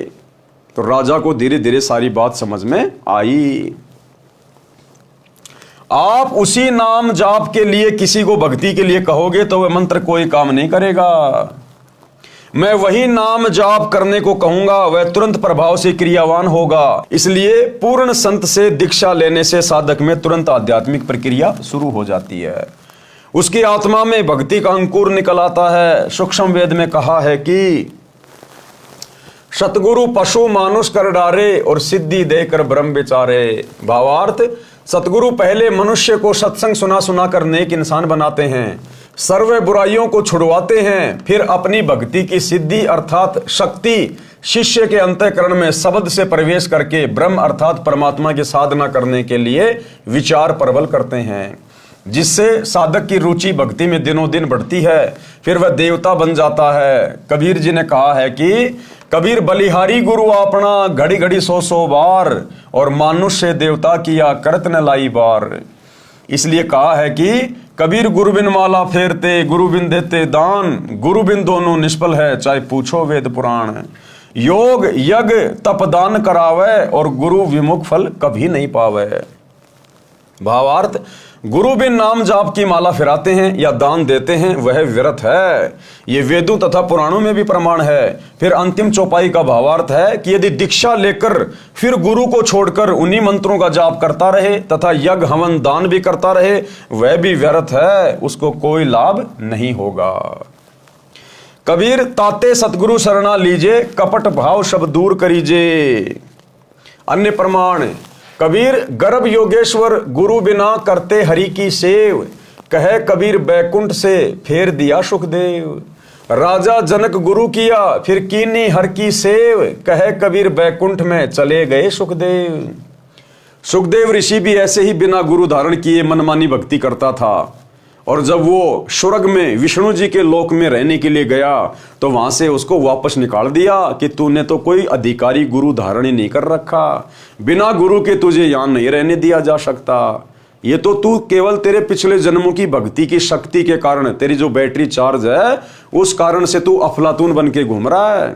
तो राजा को धीरे धीरे सारी बात समझ में आई। आप उसी नाम जाप के लिए किसी को भक्ति के लिए कहोगे तो वह मंत्र कोई काम नहीं करेगा। मैं वही नाम जाप करने को कहूंगा, वह तुरंत प्रभाव से क्रियावान होगा। इसलिए पूर्ण संत से दीक्षा लेने से साधक में तुरंत आध्यात्मिक प्रक्रिया शुरू हो जाती है। उसकी आत्मा में भक्ति का अंकुर निकल आता है। सूक्ष्म वेद में कहा है कि सतगुरु पशु मानुष कर डारे और सिद्धि देकर ब्रह्म विचारे। भावार्थ, सतगुरु पहले मनुष्य को सत्संग सुना सुना कर नेक इंसान बनाते हैं, सर्व बुराइयों को छुड़वाते हैं, फिर अपनी भक्ति की सिद्धि अर्थात शक्ति शिष्य के अंतःकरण में शब्द से प्रवेश करके ब्रह्म अर्थात परमात्मा की साधना करने के लिए विचार प्रबल करते हैं, जिससे साधक की रुचि भक्ति में दिनों दिन बढ़ती है। फिर वह देवता बन जाता है। कबीर जी ने कहा है कि कबीर बलिहारी गुरु आपना, घड़ी घड़ी 100 बार, और मानुष से देवता किया करत न लाई बार। इसलिए कहा है कि कबीर गुरु बिन माला फेरते, गुरु बिन देते दान, गुरु बिन दोनों निष्फल है, चाहे पूछो वेद पुराण। योग यज्ञ तप दान करावे और गुरु विमुख फल कभी नहीं पावे। भावार्थ, गुरु बिन नाम जाप की माला फिराते हैं या दान देते हैं, वह व्यर्थ है। ये वेदों तथा पुराणों में भी प्रमाण है। फिर अंतिम चौपाई का भावार्थ है कि यदि दीक्षा लेकर फिर गुरु को छोड़कर उन्हीं मंत्रों का जाप करता रहे तथा यज्ञ हवन दान भी करता रहे, वह भी व्यर्थ है, उसको कोई लाभ नहीं होगा। कबीर ताते सतगुरु शरणा लीजे, कपट भाव सब दूर करीजे। अन्य प्रमाण, कबीर गर्भ योगेश्वर गुरु बिना करते हरि की सेव, कहे कबीर बैकुंठ से फेर दिया सुखदेव। राजा जनक गुरु किया, फिर कीनी हर की सेव, कहे कबीर बैकुंठ में चले गए सुखदेव। सुखदेव ऋषि भी ऐसे ही बिना गुरु धारण किए मनमानी भक्ति करता था, और जब वो स्वर्ग में विष्णु जी के लोक में रहने के लिए गया तो वहां से उसको वापस निकाल दिया कि तूने तो कोई अधिकारी गुरु धारण ही नहीं कर रखा, बिना गुरु के तुझे यहां नहीं रहने दिया जा सकता। ये तो तू केवल तेरे पिछले जन्मों की भक्ति की शक्ति के कारण, तेरी जो बैटरी चार्ज है उस कारण से तू अफलातून बन के घूम रहा है।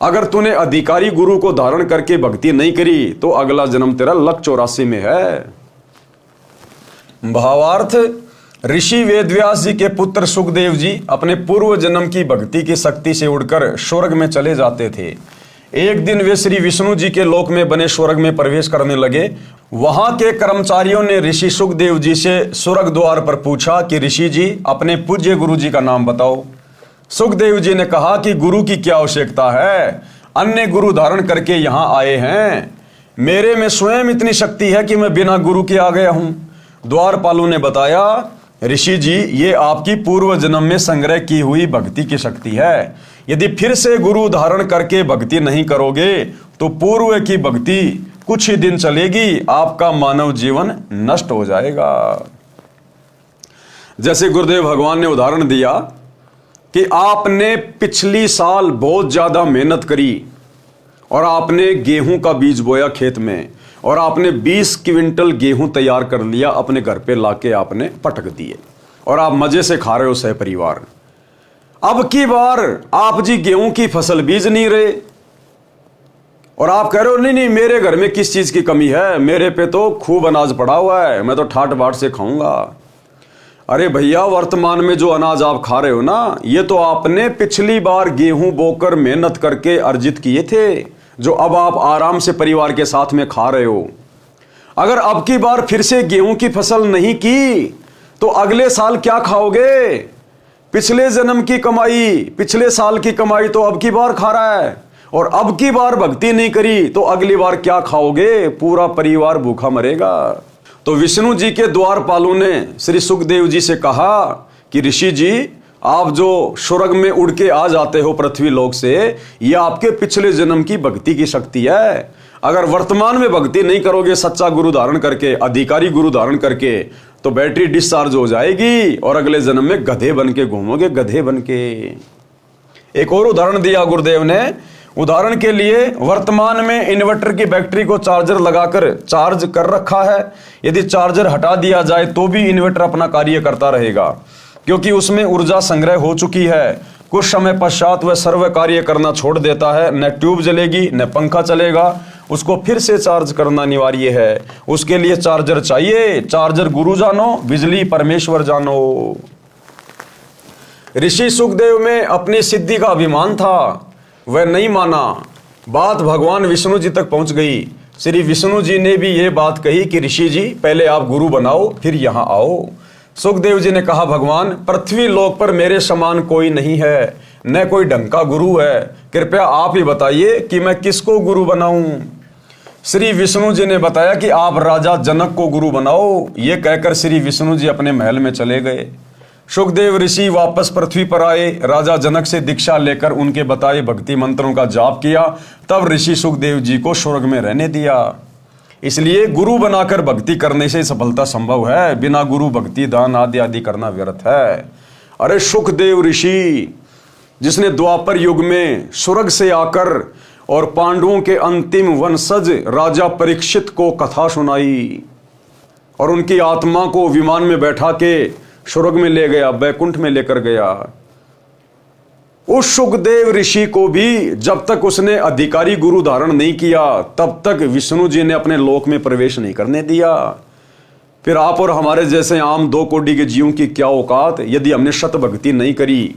अगर तूने अधिकारी गुरु को धारण करके भक्ति नहीं करी तो अगला जन्म तेरा लक 84 में है। भावार्थ, ऋषि वेदव्यास जी के पुत्र सुखदेव जी अपने पूर्व जन्म की भक्ति की शक्ति से उड़कर स्वर्ग में चले जाते थे। एक दिन वे श्री विष्णु जी के लोक में बने स्वर्ग में प्रवेश करने लगे। वहां के कर्मचारियों ने ऋषि सुखदेव जी से स्वर्ग द्वार पर पूछा कि ऋषि जी अपने पूज्य गुरु जी का नाम बताओ। सुखदेव जी ने कहा कि गुरु की क्या आवश्यकता है, अन्य गुरु धारण करके यहां आए हैं, मेरे में स्वयं इतनी शक्ति है कि मैं बिना गुरु के आ गया हूं। द्वारपालों ने बताया, ऋषि जी ये आपकी पूर्व जन्म में संग्रह की हुई भक्ति की शक्ति है, यदि फिर से गुरु धारण करके भक्ति नहीं करोगे तो पूर्व की भक्ति कुछ ही दिन चलेगी, आपका मानव जीवन नष्ट हो जाएगा। जैसे गुरुदेव भगवान ने उदाहरण दिया कि आपने पिछली साल बहुत ज्यादा मेहनत करी और आपने गेहूं का बीज बोया खेत में और आपने 20 क्विंटल गेहूं तैयार कर लिया, अपने घर पे लाके आपने पटक दिए और आप मजे से खा रहे हो सह परिवार। अब की बार आप जी गेहूं की फसल बीज नहीं रहे और आप कह रहे हो नहीं नहीं मेरे घर में किस चीज की कमी है, मेरे पे तो खूब अनाज पड़ा हुआ है, मैं तो ठाट बाट से खाऊंगा। अरे भैया, वर्तमान में जो अनाज आप खा रहे हो ना, ये तो आपने पिछली बार गेहूं बोकर मेहनत करके अर्जित किए थे, जो अब आप आराम से परिवार के साथ में खा रहे हो। अगर अब की बार फिर से गेहूं की फसल नहीं की तो अगले साल क्या खाओगे? पिछले जन्म की कमाई, पिछले साल की कमाई तो अब की बार खा रहा है, और अब की बार भक्ति नहीं करी तो अगली बार क्या खाओगे? पूरा परिवार भूखा मरेगा। तो विष्णु जी के द्वारपालों ने श्री सुखदेव जी से कहा कि ऋषि जी, आप जो स्वर्ग में उड़ के आ जाते हो पृथ्वी लोक से, यह आपके पिछले जन्म की भक्ति की शक्ति है। अगर वर्तमान में भक्ति नहीं करोगे सच्चा गुरु धारण करके, अधिकारी गुरु धारण करके, तो बैटरी डिस्चार्ज हो जाएगी और अगले जन्म में गधे बन के घूमोगे, गधे बन के। एक और उदाहरण दिया गुरुदेव ने। उदाहरण के लिए, वर्तमान में इन्वर्टर की बैटरी को चार्जर लगाकर चार्ज कर रखा है, यदि चार्जर हटा दिया जाए तो भी इन्वर्टर अपना कार्य करता रहेगा, क्योंकि उसमें ऊर्जा संग्रह हो चुकी है। कुछ समय पश्चात वह सर्व कार्य करना छोड़ देता है, न ट्यूब जलेगी न पंखा चलेगा, उसको फिर से चार्ज करना अनिवार्य है। उसके लिए चार्जर चाहिए। चार्जर गुरु जानो, बिजली परमेश्वर जानो। ऋषि सुखदेव में अपनी सिद्धि का अभिमान था, वह नहीं माना। बात भगवान विष्णु जी तक पहुंच गई। श्री विष्णु जी ने भी यह बात कही कि ऋषि जी पहले आप गुरु बनाओ फिर यहां आओ। सुखदेव जी ने कहा, भगवान पृथ्वी लोक पर मेरे समान कोई नहीं है, न कोई ढंग का गुरु है, कृपया आप ही बताइए कि मैं किसको गुरु बनाऊं। श्री विष्णु जी ने बताया कि आप राजा जनक को गुरु बनाओ। ये कहकर श्री विष्णु जी अपने महल में चले गए। सुखदेव ऋषि वापस पृथ्वी पर आए, राजा जनक से दीक्षा लेकर उनके बताए भक्ति मंत्रों का जाप किया, तब ऋषि सुखदेव जी को स्वर्ग में रहने दिया। इसलिए गुरु बनाकर भक्ति करने से सफलता संभव है, बिना गुरु भक्ति दान आदि आदि करना व्यर्थ है। अरे सुखदेव ऋषि, जिसने द्वापर युग में स्वर्ग से आकर और पांडवों के अंतिम वंशज राजा परीक्षित को कथा सुनाई और उनकी आत्मा को विमान में बैठा के स्वर्ग में ले गया, बैकुंठ में लेकर गया, उस सुखदेव ऋषि को भी जब तक उसने अधिकारी गुरु धारण नहीं किया तब तक विष्णु जी ने अपने लोक में प्रवेश नहीं करने दिया। फिर आप और हमारे जैसे आम 2 कोटि के जीवों की क्या औकात? यदि हमने शत भक्ति नहीं करी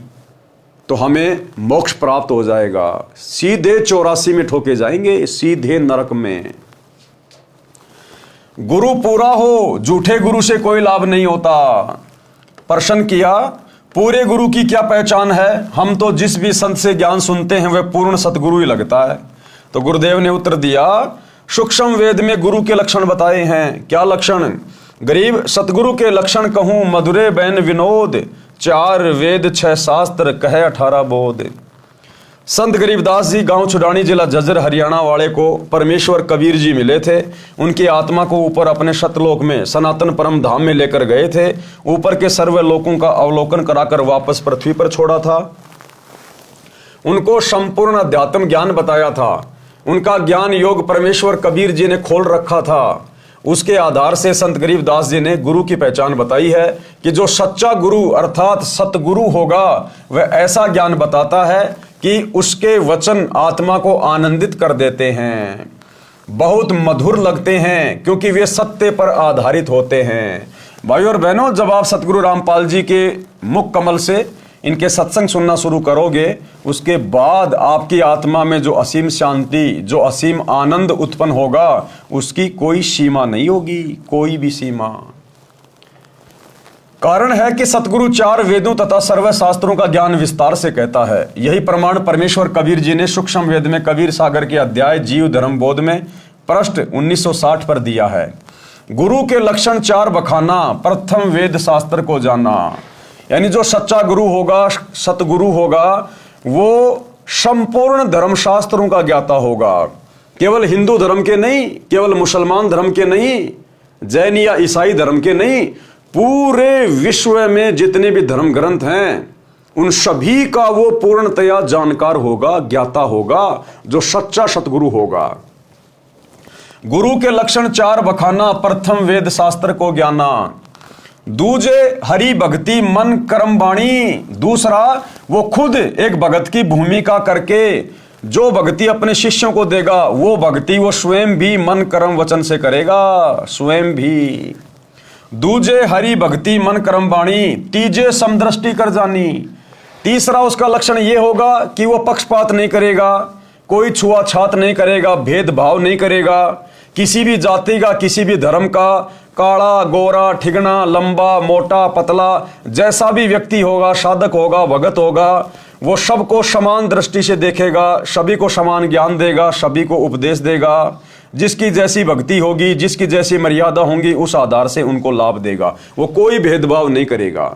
तो हमें मोक्ष प्राप्त हो जाएगा, सीधे 84 में ठोके जाएंगे, सीधे नरक में। गुरु पूरा हो, झूठे गुरु से कोई लाभ नहीं होता। प्रश्न किया, पूरे गुरु की क्या पहचान है? हम तो जिस भी संत से ज्ञान सुनते हैं वह पूर्ण सतगुरु ही लगता है। तो गुरुदेव ने उत्तर दिया, सूक्ष्म वेद में गुरु के लक्षण बताए हैं। क्या लक्षण? गरीब सतगुरु के लक्षण कहूं, मधुरे बैन विनोद, 4 वेद 6 शास्त्र कहे 18 बोध। संत गरीबदास जी गांव छुडानी जिला झज्जर हरियाणा वाले को परमेश्वर कबीर जी मिले थे। उनकी आत्मा को ऊपर अपने सतलोक में सनातन परम धाम में लेकर गए थे। ऊपर के सर्व लोकों का अवलोकन कराकर वापस पृथ्वी पर छोड़ा था। उनको संपूर्ण अध्यात्म ज्ञान बताया था। उनका ज्ञान योग परमेश्वर कबीर जी ने खोल रखा था। उसके आधार से संत गरीबदास जी ने गुरु की पहचान बताई है कि जो सच्चा गुरु अर्थात सतगुरु होगा वह ऐसा ज्ञान बताता है कि उसके वचन आत्मा को आनंदित कर देते हैं, बहुत मधुर लगते हैं, क्योंकि वे सत्य पर आधारित होते हैं। भाइयों और बहनों, जब आप सतगुरु रामपाल जी के मुख कमल से इनके सत्संग सुनना शुरू करोगे, उसके बाद आपकी आत्मा में जो असीम शांति, जो असीम आनंद उत्पन्न होगा, उसकी कोई सीमा नहीं होगी, कोई भी सीमा। कारण है कि सतगुरु 4 वेदों तथा सर्व शास्त्रों का ज्ञान विस्तार से कहता है। यही प्रमाण परमेश्वर कबीर जी ने सूक्ष्म वेद में कबीर सागर के अध्याय जीव धर्म बोध में पृष्ठ 1960 पर दिया है। गुरु के लक्षण 4 बखाना, प्रथम वेद शास्त्र को जाना। यानी जो सच्चा गुरु होगा, सतगुरु होगा, वो संपूर्ण धर्म शास्त्रों का ज्ञाता होगा। केवल हिंदू धर्म के नहीं, केवल मुसलमान धर्म के नहीं, जैन या ईसाई धर्म के नहीं, पूरे विश्व में जितने भी धर्म ग्रंथ हैं उन सभी का वो पूर्णतया जानकार होगा, ज्ञाता होगा, जो सच्चा सतगुरु होगा। गुरु के लक्षण 4 बखाना, प्रथम वेद शास्त्र को ज्ञाना। दूजे हरि भक्ति मन कर्म वाणी। दूसरा वो खुद एक भगत की भूमिका करके जो भक्ति अपने शिष्यों को देगा, वो भक्ति वो स्वयं भी मन कर्म वचन से करेगा, स्वयं भी। दूजे हरि भक्ति मन कर्म वाणी। तीजे समदृष्टि कर जानी। तीसरा उसका लक्षण ये होगा कि वो पक्षपात नहीं करेगा, कोई छुआछात नहीं करेगा, भेदभाव नहीं करेगा, किसी भी जाति का, किसी भी धर्म का, काला गोरा ठिगना, लंबा मोटा पतला, जैसा भी व्यक्ति होगा, साधक होगा, भगत होगा, वो सबको समान दृष्टि से देखेगा, सभी को समान ज्ञान देगा, सभी को उपदेश देगा। जिसकी जैसी भक्ति होगी, जिसकी जैसी मर्यादा होंगी, उस आधार से उनको लाभ देगा, वो कोई भेदभाव नहीं करेगा।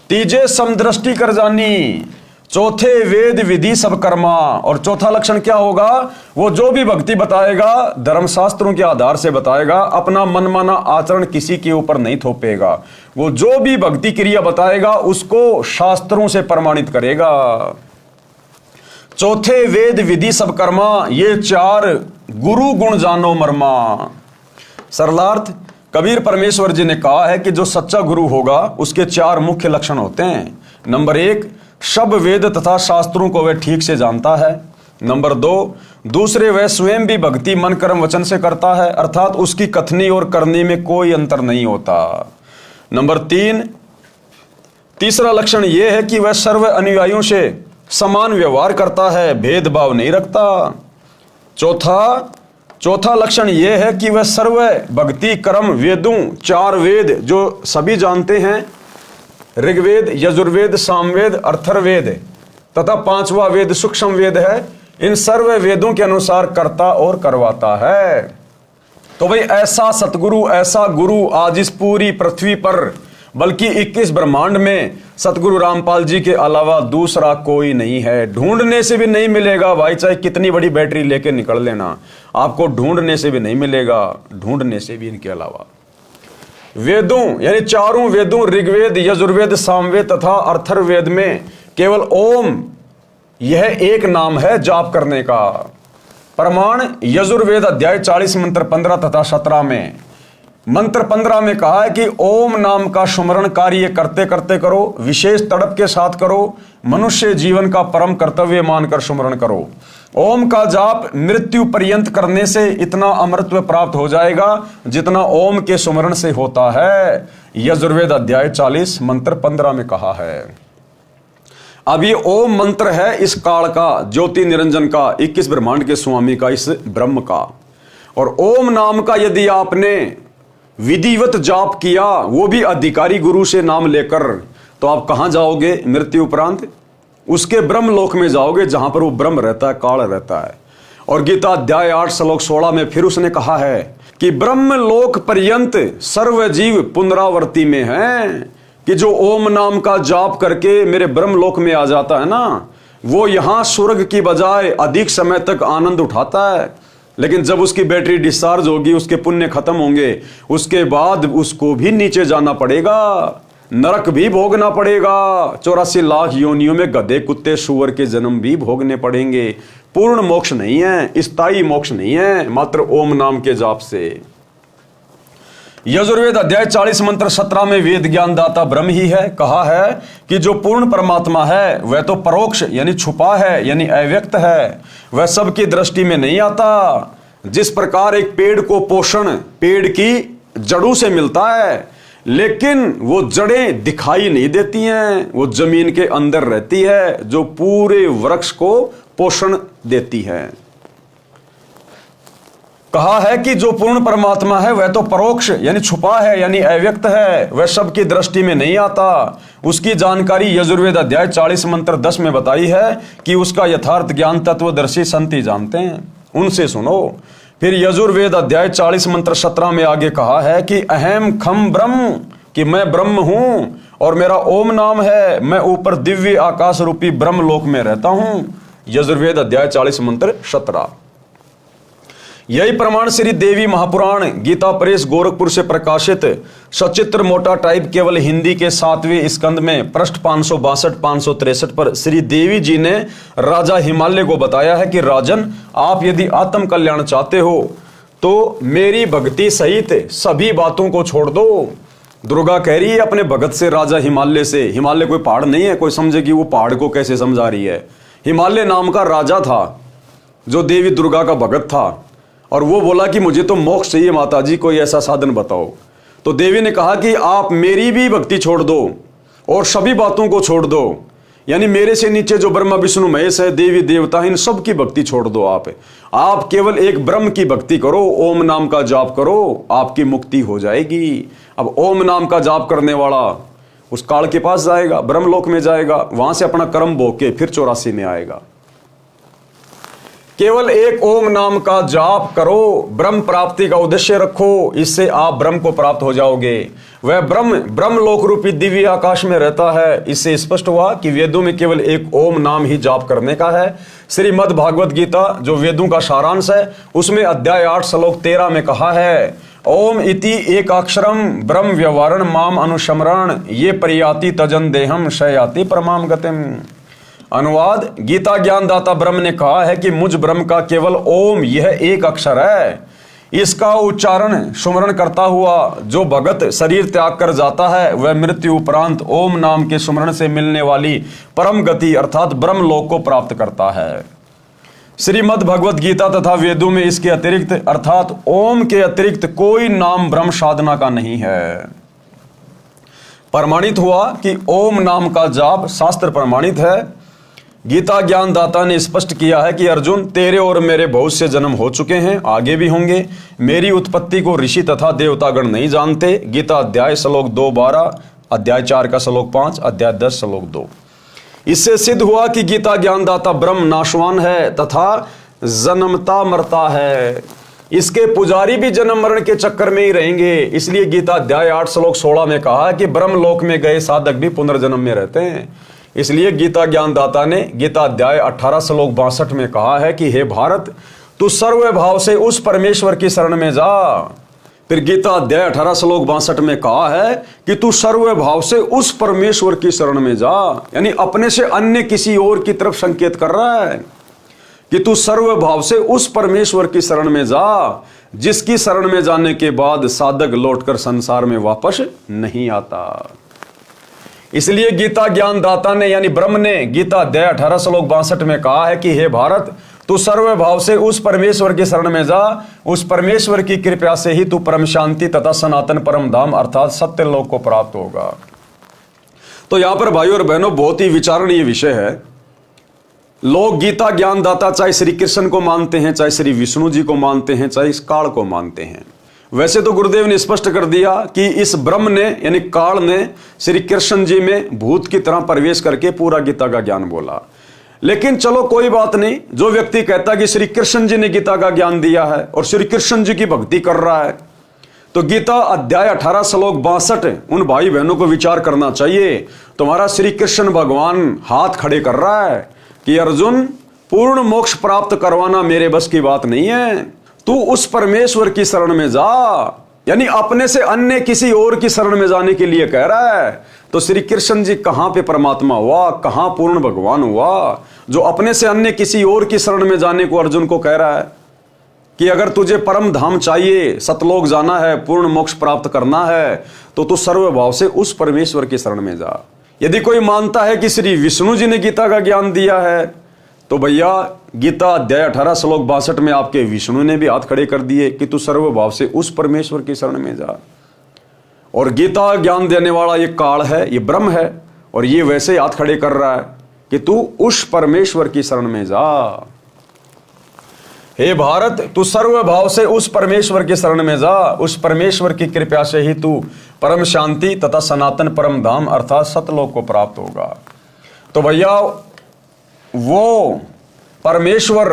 तीजे समदृष्टि कर जानी। चौथे वेद विधि सब कर्मा। और चौथा लक्षण क्या होगा? वो जो भी भक्ति बताएगा धर्मशास्त्रों के आधार से बताएगा, अपना मनमाना आचरण किसी के ऊपर नहीं थोपेगा। वो जो भी भक्ति क्रिया बताएगा उसको शास्त्रों से प्रमाणित करेगा। चौथे वेद विधि सब कर्मा, ये 4 गुरु गुण जानो मर्मा। सरलार्थ, कबीर परमेश्वर जी ने कहा है कि जो सच्चा गुरु होगा उसके 4 मुख्य लक्षण होते हैं। नंबर 1, सब वेद तथा शास्त्रों को वह ठीक से जानता है। नंबर 2, दूसरे वह स्वयं भी भक्ति मन कर्म वचन से करता है, अर्थात उसकी कथनी और करनी में कोई अंतर नहीं होता। नंबर 3, तीसरा लक्षण यह है कि वह सर्व अनुयायियों से समान व्यवहार करता है, भेदभाव नहीं रखता। चौथा लक्षण यह है कि वह सर्व भक्ति कर्म वेदों, 4 वेद जो सभी जानते हैं, ऋग्वेद, यजुर्वेद, सामवेद, अथर्ववेद तथा 5वां वेद सूक्ष्म वेद है, इन सर्व वेदों के अनुसार करता और करवाता है। तो भाई ऐसा सतगुरु, ऐसा गुरु आज इस पूरी पृथ्वी पर, बल्कि 21 ब्रह्मांड में सतगुरु रामपाल जी के अलावा दूसरा कोई नहीं है। ढूंढने से भी नहीं मिलेगा भाई, चाहे कितनी बड़ी बैटरी लेके निकल लेना, आपको ढूंढने से भी नहीं मिलेगा, ढूंढने से भी इनके अलावा। वेदों यानी 4 वेदों, ऋग्वेद, यजुर्वेद, सामवेद तथा अथर्ववेद में केवल ओम यह एक नाम है जाप करने का। प्रमाण यजुर्वेद अध्याय 40 मंत्र 15 तथा 17 में। मंत्र 15 में कहा है कि ओम नाम का सुमरण कार्य करते करते करो, विशेष तड़प के साथ करो, मनुष्य जीवन का परम कर्तव्य मानकर सुमरण करो। ओम का जाप मृत्यु पर्यंत करने से इतना अमरत्व प्राप्त हो जाएगा जितना ओम के सुमरण से होता है। यजुर्वेद अध्याय 40 मंत्र 15 में कहा है। अब ये ओम मंत्र है इस काल का, ज्योति निरंजन का, 21 ब्रह्मांड के स्वामी का, इस ब्रह्म का। और ओम नाम का यदि आपने विधिवत जाप किया, वो भी अधिकारी गुरु से नाम लेकर, तो आप कहां जाओगे मृत्यु उपरांत? उसके ब्रह्म लोक में जाओगे जहां पर वो ब्रह्म रहता है, काल रहता है। और गीता अध्याय 8 श्लोक 16 में फिर उसने कहा है कि ब्रह्म लोक पर्यंत सर्व जीव पुनरावर्ती में हैं। कि जो ओम नाम का जाप करके मेरे ब्रह्मलोक में आ जाता है ना, वो यहां स्वर्ग की बजाय अधिक समय तक आनंद उठाता है। लेकिन जब उसकी बैटरी डिस्चार्ज होगी, उसके पुण्य खत्म होंगे, उसके बाद उसको भी नीचे जाना पड़ेगा, नरक भी भोगना पड़ेगा, 84 लाख योनियों में गधे कुत्ते सूअर के जन्म भी भोगने पड़ेंगे। पूर्ण मोक्ष नहीं है, स्थायी मोक्ष नहीं है मात्र ओम नाम के जाप से। यजुर्वेद अध्याय 40 मंत्र 17 में वेद ज्ञान दाता ब्रह्म ही है। कहा है कि जो पूर्ण परमात्मा है वह तो परोक्ष यानी छुपा है, यानी अव्यक्त है, वह सबकी दृष्टि में नहीं आता। जिस प्रकार एक पेड़ को पोषण पेड़ की जड़ों से मिलता है, लेकिन वो जड़ें दिखाई नहीं देती हैं, वो जमीन के अंदर रहती है जो पूरे वृक्ष को पोषण देती है। कहा है कि जो पूर्ण परमात्मा है वह तो परोक्ष यानी छुपा है, यानी अव्यक्त है, वह सबकी दृष्टि में नहीं आता। उसकी जानकारी यजुर्वेद अध्याय 40 मंत्र 10 में बताई है कि उसका यथार्थ ज्ञान तत्वदर्शी संत ही जानते हैं, उनसे सुनो। फिर यजुर्वेद अध्याय 40 मंत्र 17 में आगे कहा है कि अहम खम ब्रह्म, कि मैं ब्रह्म हूं और मेरा ओम नाम है, मैं ऊपर दिव्य आकाश रूपी ब्रह्म लोक में रहता हूं। यजुर्वेद अध्याय 40 मंत्र 17। यही प्रमाण श्री देवी महापुराण गीता प्रेस गोरखपुर से प्रकाशित सचित्र मोटा टाइप केवल हिंदी के 7वें स्कंद में पृष्ठ 562-563 पर श्री देवी जी ने राजा हिमालय को बताया है कि राजन, आप यदि आत्म कल्याण चाहते हो तो मेरी भक्ति सहित सभी बातों को छोड़ दो। दुर्गा कह रही है अपने भगत से, राजा हिमालय से। हिमालय कोई पहाड़ नहीं है, कोई समझे कि वो पहाड़ को कैसे समझा रही है। हिमालय नाम का राजा था जो देवी दुर्गा का भगत था, और वो बोला कि मुझे तो मोक्ष चाहिए माताजी, कोई ऐसा साधन बताओ। तो देवी ने कहा कि आप मेरी भी भक्ति छोड़ दो और सभी बातों को छोड़ दो, यानी मेरे से नीचे जो ब्रह्मा विष्णु महेश है, देवी देवता, इन सब की भक्ति छोड़ दो। आप केवल एक ब्रह्म की भक्ति करो, ओम नाम का जाप करो, आपकी मुक्ति हो जाएगी। अब ओम नाम का जाप करने वाला उस काल के पास जाएगा, ब्रह्मलोक में जाएगा, वहां से अपना कर्म भोग के फिर 84 में आएगा। केवल एक ओम नाम का जाप करो, ब्रह्म प्राप्ति का उद्देश्य रखो, इससे आप ब्रह्म को प्राप्त हो जाओगे। वह ब्रह्म लोक रूपी दिव्य आकाश में रहता है। इससे स्पष्ट हुआ कि वेदों में केवल एक ओम नाम ही जाप करने का है। श्रीमद् भागवत गीता जो वेदों का सारांश है, उसमें अध्याय 8 श्लोक 13 में कहा है, ओम इति एकाक्षरम ब्रह्म व्यवहारण माम अनुशमरण ये परियाति तजन देहम शयाति परमाम गतिम। अनुवाद, गीता ज्ञानदाता ब्रह्म ने कहा है कि मुझ ब्रह्म का केवल ओम यह एक अक्षर है। इसका उच्चारण सुमरण करता हुआ जो भगत शरीर त्याग कर जाता है, वह मृत्यु उपरांत ओम नाम के सुमरण से मिलने वाली परम गति अर्थात ब्रह्म लोक को प्राप्त करता है। श्रीमद् भगवत गीता तथा वेदों में इसके अतिरिक्त अर्थात ओम के अतिरिक्त कोई नाम ब्रह्म साधना का नहीं है। प्रमाणित हुआ कि ओम नाम का जाप शास्त्र प्रमाणित है। गीता ज्ञानदाता ने स्पष्ट किया है कि अर्जुन, तेरे और मेरे बहुत से जन्म हो चुके हैं, आगे भी होंगे। मेरी उत्पत्ति को ऋषि तथा देवतागण नहीं जानते। गीता अध्याय श्लोक 2:12, अध्याय 4 का श्लोक 5, अध्याय 10 श्लोक 2। इससे सिद्ध हुआ कि गीता ज्ञानदाता ब्रह्म नाशवान है तथा जन्मता मरता है। इसके पुजारी भी जन्म मरण के चक्कर में ही रहेंगे। इसलिए गीता अध्याय 8 श्लोक 16 में कहा कि ब्रह्म लोक में गए साधक भी पुनर्जन्म में रहते हैं। इसलिए गीता ज्ञानदाता ने गीता अध्याय 18 श्लोक 62 में कहा है कि हे भारत, तू सर्वभाव से उस परमेश्वर की शरण में जा। फिर गीता अध्याय 18 श्लोक 62 में कहा है कि तू सर्वभाव से उस परमेश्वर की शरण में जा, यानी अपने से अन्य किसी और की तरफ संकेत कर रहा है कि तू सर्वभाव से उस परमेश्वर की शरण में जा, जिसकी शरण में जाने के बाद साधक लौटकर संसार में वापस नहीं आता। इसलिए गीता ज्ञानदाता ने यानी ब्रह्म ने गीता अध्याय 18 श्लोक 62 में कहा है कि हे भारत, तू सर्वभाव से उस परमेश्वर की शरण में जा। उस परमेश्वर की कृपा से ही तू परम शांति तथा सनातन परम धाम अर्थात सत्य लोक को प्राप्त होगा। तो यहां पर भाइयों और बहनों बहुत ही विचारणीय विषय है। लोग गीता ज्ञानदाता चाहे श्री कृष्ण को मानते हैं, चाहे श्री विष्णु जी को मानते हैं, चाहे इस काल को मानते हैं। वैसे तो गुरुदेव ने स्पष्ट कर दिया कि इस ब्रह्म ने यानी काल ने श्री कृष्ण जी में भूत की तरह प्रवेश करके पूरा गीता का ज्ञान बोला। लेकिन चलो कोई बात नहीं, जो व्यक्ति कहता कि श्री कृष्ण जी ने गीता का ज्ञान दिया है और श्री कृष्ण जी की भक्ति कर रहा है, तो गीता अध्याय 18 श्लोक 62 उन भाई बहनों को विचार करना चाहिए। तुम्हारा श्री कृष्ण भगवान हाथ खड़े कर रहा है कि अर्जुन, पूर्ण मोक्ष प्राप्त करवाना मेरे बस की बात नहीं है, तू उस परमेश्वर की शरण में जा। यानी अपने से अन्य किसी और की शरण में जाने के लिए कह रहा है। तो श्री कृष्ण जी कहां पे परमात्मा हुआ, कहां पूर्ण भगवान हुआ, जो अपने से अन्य किसी और की शरण में जाने को अर्जुन को कह रहा है कि अगर तुझे परम धाम चाहिए, सतलोक जाना है, पूर्ण मोक्ष प्राप्त करना है, तो तू सर्वभाव से उस परमेश्वर की शरण में जा। यदि कोई मानता है कि श्री विष्णु जी ने गीता का ज्ञान दिया है, तो भैया गीता अध्याय 18 श्लोक 62 में आपके विष्णु ने भी हाथ खड़े कर दिए कि तू सर्वभाव से उस परमेश्वर की शरण में जा। और गीता ज्ञान देने वाला ये काल है, ये ब्रह्म है, और ये वैसे हाथ खड़े कर रहा है कि तू उस परमेश्वर की शरण में जा। हे भारत, तू सर्वभाव से उस परमेश्वर की शरण में जा। उस परमेश्वर की कृपा से ही तू परम शांति तथा सनातन परम धाम अर्थात सतलोक को प्राप्त होगा। तो भैया वो परमेश्वर,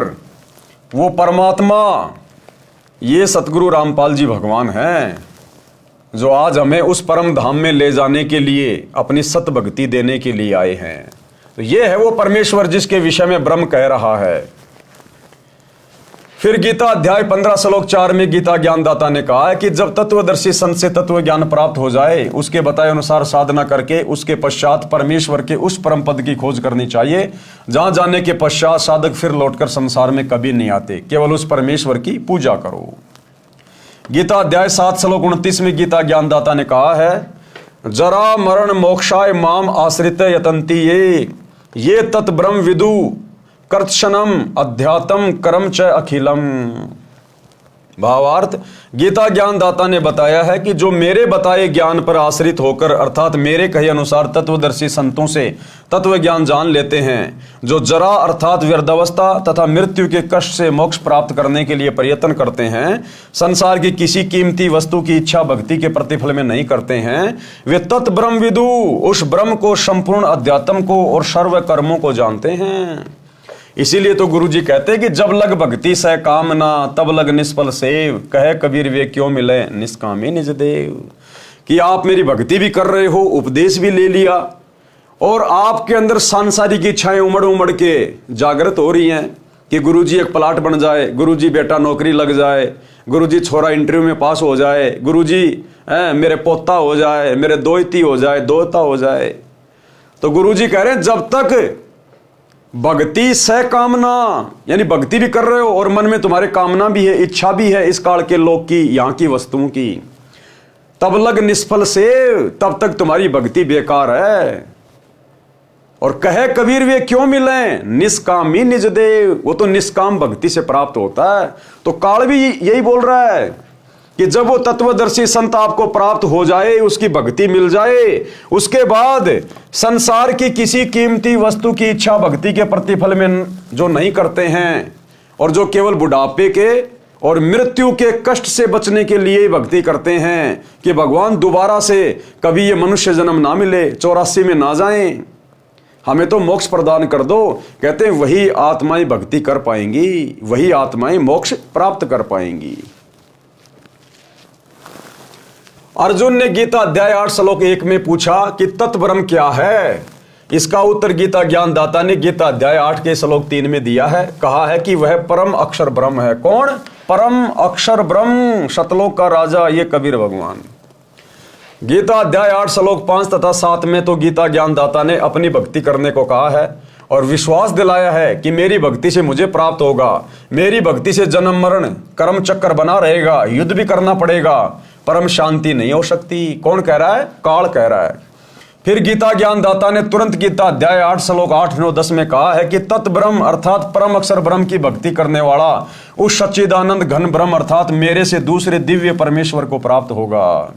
वो परमात्मा, ये सतगुरु रामपाल जी भगवान हैं, जो आज हमें उस परम धाम में ले जाने के लिए अपनी सत भक्ति देने के लिए आए हैं। तो ये है वो परमेश्वर जिसके विषय में ब्रह्म कह रहा है। फिर गीता अध्याय 15 श्लोक 4 में गीता ज्ञानदाता ने कहा है कि जब तत्वदर्शी संत से तत्व ज्ञान प्राप्त हो जाए, उसके बताए अनुसार साधना करके उसके पश्चात परमेश्वर के उस परम पद की खोज करनी चाहिए, जहां जाने के पश्चात साधक फिर लौटकर संसार में कभी नहीं आते। केवल उस परमेश्वर की पूजा करो। गीता अध्याय 7 श्लोक 29 में गीता ज्ञानदाता ने कहा है, जरा मरण मोक्षाय माम आश्रित यतंती ये तत् ब्रह्म विदु कर्तशनम अध्यात्म कर्म च अखिलम। भावार्थ, गीता ज्ञानदाता ने बताया है कि जो मेरे बताए ज्ञान पर आश्रित होकर अर्थात मेरे कहे अनुसार तत्वदर्शी संतों से तत्व ज्ञान जान लेते हैं, जो जरा अर्थात व्यर्धावस्था तथा मृत्यु के कष्ट से मोक्ष प्राप्त करने के लिए प्रयत्न करते हैं, संसार की किसी कीमती वस्तु की इच्छा भक्ति के प्रतिफल में नहीं करते हैं, वे तत् ब्रह्म विदु उस ब्रह्म को, संपूर्ण अध्यात्म को और सर्व कर्मों को जानते हैं। इसीलिए तो गुरु जी कहते हैं कि जब लग भक्ति सह कामना तब लग निष्फल सेव, कहे कबीर वे क्यों मिले निष्कामी निज देव। कि आप मेरी भक्ति भी कर रहे हो, उपदेश भी ले लिया, और आपके अंदर सांसारिक इच्छाएं उमड़ उमड़ के जागृत हो रही हैं कि गुरु जी एक प्लाट बन जाए, गुरु जी बेटा नौकरी लग जाए, गुरु जी छोरा इंटरव्यू में पास हो जाए, गुरु जी मेरे पोता हो जाए, मेरे दोती हो जाए, दोता हो जाए। तो गुरु जी कह रहे हैं जब तक भक्ति सह कामना, यानी भक्ति भी कर रहे हो और मन में तुम्हारे कामना भी है, इच्छा भी है इस काल के लोक की, यहां की वस्तुओं की, तब लग निष्फल से, तब तक तुम्हारी भक्ति बेकार है। और कहे कबीर वे क्यों मिले निष्कामी निज देव, वो तो निष्काम भक्ति से प्राप्त होता है। तो काल भी यही बोल रहा है कि जब वो तत्वदर्शी संत आपको प्राप्त हो जाए, उसकी भक्ति मिल जाए, उसके बाद संसार की किसी कीमती वस्तु की इच्छा भक्ति के प्रतिफल में जो नहीं करते हैं, और जो केवल बुढ़ापे के और मृत्यु के कष्ट से बचने के लिए भक्ति करते हैं कि भगवान दोबारा से कभी ये मनुष्य जन्म ना मिले, 84 में ना जाएं, हमें तो मोक्ष प्रदान कर दो, कहते हैं वही आत्माएं भक्ति कर पाएंगी, वही आत्माएं मोक्ष प्राप्त कर पाएंगी। अर्जुन ने गीता अध्याय 8 श्लोक 1 में पूछा कि तत्ब्रह्म क्या है। इसका उत्तर गीता ज्ञानदाता ने गीता अध्याय 8 के श्लोक 3 में दिया है। कहा है कि वह परम अक्षर ब्रह्म है। कौन? परम अक्षर ब्रह्म, सतलोक का राजा, ये कबीर भगवान। गीता अध्याय 8 श्लोक 5 तथा 7 में तो गीता ज्ञानदाता ने अपनी भक्ति करने को कहा है और विश्वास दिलाया है कि मेरी भक्ति से मुझे प्राप्त होगा, मेरी भक्ति से जन्म मरण कर्म चक्कर बना रहेगा, युद्ध भी करना पड़ेगा, परम शांति नहीं हो सकती। कौन कह रहा है? काल कह रहा है। फिर गीता ज्ञानदाता ने तुरंत गीता अध्याय 8 श्लोक 8, 9, 10 में कहा है कि तत् ब्रह्म अर्थात परम अक्षर ब्रह्म की भक्ति करने वाला उस सच्चिदानंद घन ब्रह्म अर्थात मेरे से दूसरे दिव्य परमेश्वर को प्राप्त होगा।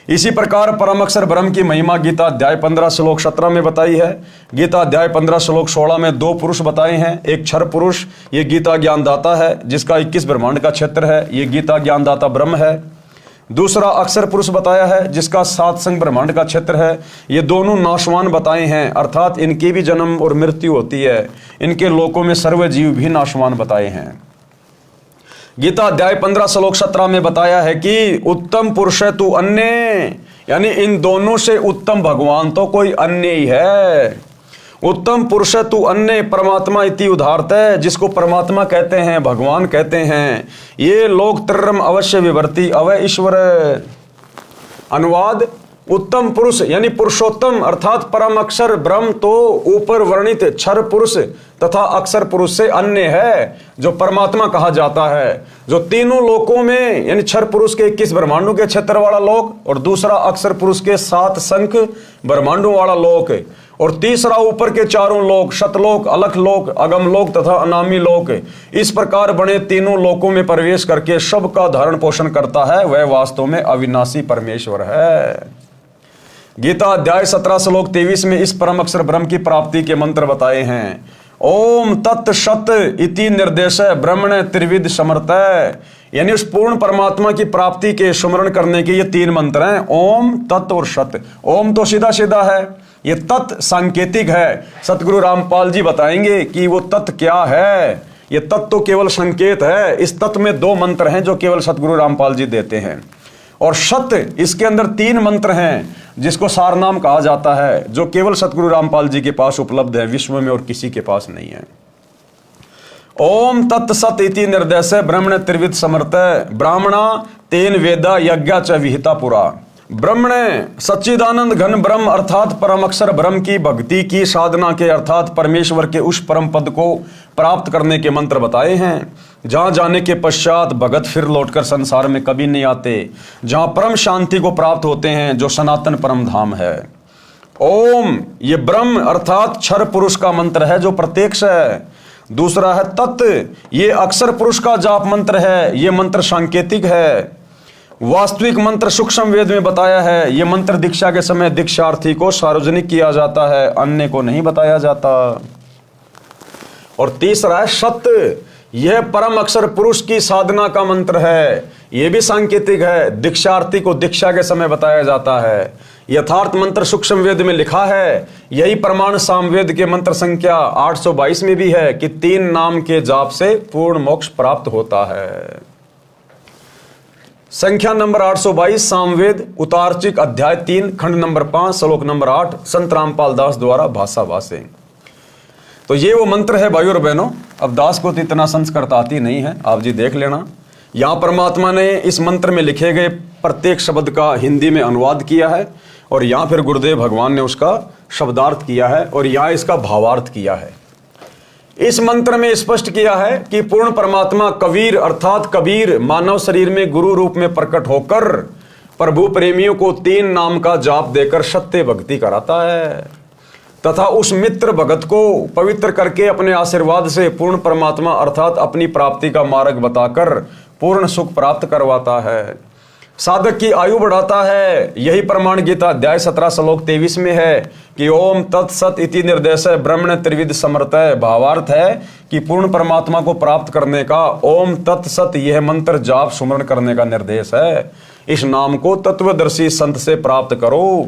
इसी प्रकार परम अक्षर ब्रह्म की महिमा गीता अध्याय 15 श्लोक 17 में बताई है। गीता अध्याय 15 श्लोक 16 में 2 पुरुष बताए हैं। एक क्षर पुरुष, ये गीता ज्ञानदाता है जिसका 21 ब्रह्मांड का क्षेत्र है, ये गीता ज्ञानदाता ब्रह्म है। दूसरा अक्षर पुरुष बताया है जिसका 7 संग ब्रह्मांड का क्षेत्र है। ये दोनों नाशवान बताए हैं अर्थात इनकी भी जन्म और मृत्यु होती है, इनके लोकों में सर्व जीव भी नाशवान बताए हैं। गीता अध्याय 15 श्लोक 17 में बताया है कि उत्तम पुरुष है तू अन्य, यानी इन दोनों से उत्तम भगवान तो कोई अन्य ही है। उत्तम पुरुष है तू अन्य परमात्मा इति उदाहरत है, जिसको परमात्मा कहते हैं, भगवान कहते हैं। ये लोक त्रिरम अवश्य विवर्ती अवय ईश्वर। अनुवाद, उत्तम पुरुष यानी पुरुषोत्तम अर्थात परम अक्षर ब्रह्म तो ऊपर वर्णित क्षर पुरुष तथा अक्षर पुरुष से अन्य है, जो परमात्मा कहा जाता है, जो तीनों लोकों में यानी क्षर पुरुष के 21 ब्रह्मांडों के क्षेत्र वाला लोक, और दूसरा अक्षर पुरुष के 7 संख्य ब्रह्मांडों वाला लोक, और तीसरा ऊपर के चारों लोक, शतलोक, अलख लोक, अगम लोक तथा अनामी लोक। इस प्रकार बने तीनों लोकों में प्रवेश करके सबका धारण पोषण करता है, वह वास्तव में अविनाशी परमेश्वर है। गीता अध्याय 17 श्लोक 23 में इस परम अक्षर ब्रह्म की प्राप्ति के मंत्र बताए हैं। ओम तत् सत इति निर्देश ब्रह्मण त्रिविध समर्थ, यानी उस पूर्ण परमात्मा की प्राप्ति के सुमरण करने के ये 3 मंत्र हैं, ओम, तत् और सत। ओम तो सीधा सीधा है, ये तत् सांकेतिक है। सतगुरु रामपाल जी बताएंगे कि वो तत् क्या है। ये तत् तो केवल संकेत है। इस तत् में 2 मंत्र हैं जो केवल सतगुरु रामपाल जी देते हैं, और सत इसके अंदर 3 मंत्र हैं जिसको सारनाम कहा जाता है, जो केवल सतगुरु रामपाल जी के पास उपलब्ध है, विश्व में और किसी के पास नहीं है। ओम तत् सत इति निर्देश ब्रह्मण त्रिविध समर्थ, ब्राह्मणा तेन वेदा यज्ञा च विहिता पुरा। ब्रह्मण सच्चिदानंद घन ब्रह्म अर्थात परम अक्षर ब्रह्म की भक्ति की साधना के अर्थात परमेश्वर के उस परम पद को प्राप्त करने के मंत्र बताए हैं, जहां जाने के पश्चात भगत फिर लौटकर संसार में कभी नहीं आते, जहां परम शांति को प्राप्त होते हैं, जो सनातन परम धाम है। ओम ये ब्रह्म अर्थात क्षर पुरुष का मंत्र है जो प्रत्यक्ष है। दूसरा है तत्, ये अक्षर पुरुष का जाप मंत्र है, ये मंत्र सांकेतिक है। वास्तविक मंत्र सूक्ष्म वेद में बताया है, ये मंत्र दीक्षा के समय दीक्षार्थी को सार्वजनिक किया जाता है, अन्य को नहीं बताया जाता। और तीसरा है सत्य, यह परम अक्षर पुरुष की साधना का मंत्र है, यह भी सांकेतिक है, दीक्षार्थी को दीक्षा के समय बताया जाता है। यथार्थ मंत्र सूक्ष्म वेद में लिखा है, यही प्रमाण सामवेद के मंत्र संख्या 822 में भी है कि 3 नाम के जाप से पूर्ण मोक्ष प्राप्त होता है। संख्या नंबर 822 सामवेद उतारचिक अध्याय 3 खंड नंबर 5 श्लोक नंबर 8 संत रामपाल दास द्वारा भाषा भाषे। तो ये वो मंत्र है भाइयों और बहनों। अब दास को तो इतना संस्कृत आती नहीं है, आप जी देख लेना। यहां परमात्मा ने इस मंत्र में लिखे गए प्रत्येक शब्द का हिंदी में अनुवाद किया है, और यहां फिर गुरुदेव भगवान ने उसका शब्दार्थ किया है, और यहां इसका भावार्थ किया है। इस मंत्र में स्पष्ट किया है कि पूर्ण परमात्मा कबीर अर्थात कबीर मानव शरीर में गुरु रूप में प्रकट होकर प्रभु प्रेमियों को 3 नाम का जाप देकर सत्य भक्ति कराता है, तथा उस मित्र भगत को पवित्र करके अपने आशीर्वाद से पूर्ण परमात्मा अर्थात अपनी प्राप्ति का मार्ग बताकर पूर्ण सुख प्राप्त करवाता है, साधक की आयु बढ़ाता है। यही प्रमाण गीता अध्याय 17 श्लोक 23 में है कि ओम तत्सत इति निर्देश ब्रह्मण त्रिविध समर्थ है। भावार्थ है कि पूर्ण परमात्मा को प्राप्त करने का ओम तत्सत यह मंत्र जाप सुमरण करने का निर्देश है। इस नाम को तत्वदर्शी संत से प्राप्त करो।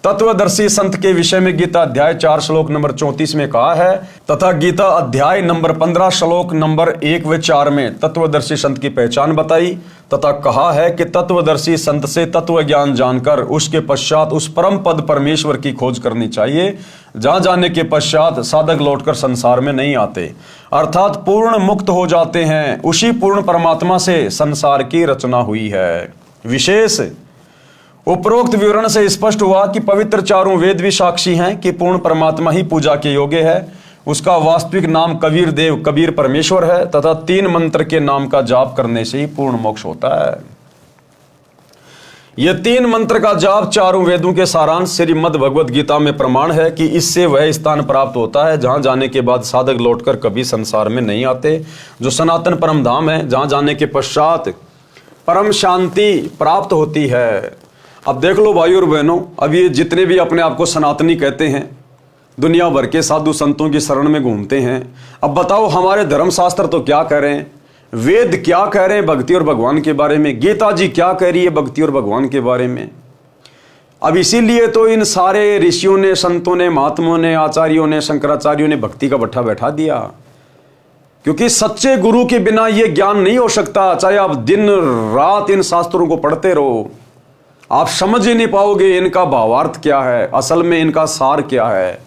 तत्वदर्शी संत के विषय में गीता अध्याय 4 श्लोक नंबर 34 में कहा है, तथा गीता अध्याय नंबर 15 श्लोक नंबर 1 व 4 में तत्वदर्शी संत की पहचान बताई, तथा कहा है कि तत्वदर्शी संत से तत्व ज्ञान जानकर उसके पश्चात उस परम पद परमेश्वर की खोज करनी चाहिए, जहां जाने के पश्चात साधक लौटकर संसार में नहीं आते, अर्थात पूर्ण मुक्त हो जाते हैं। उसी पूर्ण परमात्मा से संसार की रचना हुई है। विशेष उपरोक्त विवरण से स्पष्ट हुआ कि पवित्र चारों वेद भी साक्षी हैं कि पूर्ण परमात्मा ही पूजा के योग्य है। उसका वास्तविक नाम कबीर देव कबीर परमेश्वर है, तथा 3 मंत्र के नाम का जाप करने से ही पूर्ण मोक्ष होता है। यह 3 मंत्र का जाप चारों वेदों के सारांश श्रीमद् भगवद गीता में प्रमाण है कि इससे वह स्थान प्राप्त होता है जहां जाने के बाद साधक लौटकर कभी संसार में नहीं आते, जो सनातन परम धाम है, जहां जाने के पश्चात परम शांति प्राप्त होती है। अब देख लो भाइयों और बहनों, अब ये जितने भी अपने आप को सनातनी कहते हैं, दुनिया भर के साधु संतों की शरण में घूमते हैं, अब बताओ हमारे धर्मशास्त्र तो क्या कह रहे हैं, वेद क्या कह रहे हैं भक्ति और भगवान के बारे में, गीता जी क्या कह रही है भक्ति और भगवान के बारे में। अब इसीलिए तो इन सारे ऋषियों ने, संतों ने, महात्माओं ने, आचार्यों ने, शंकराचार्यों ने भक्ति का भट्ठा बैठा दिया। क्योंकि सच्चे गुरु के बिना यह ज्ञान नहीं हो सकता। चाहे आप दिन रात इन शास्त्रों को पढ़ते रहो, आप समझ ही नहीं पाओगे इनका भावार्थ क्या है, असल में इनका सार क्या है।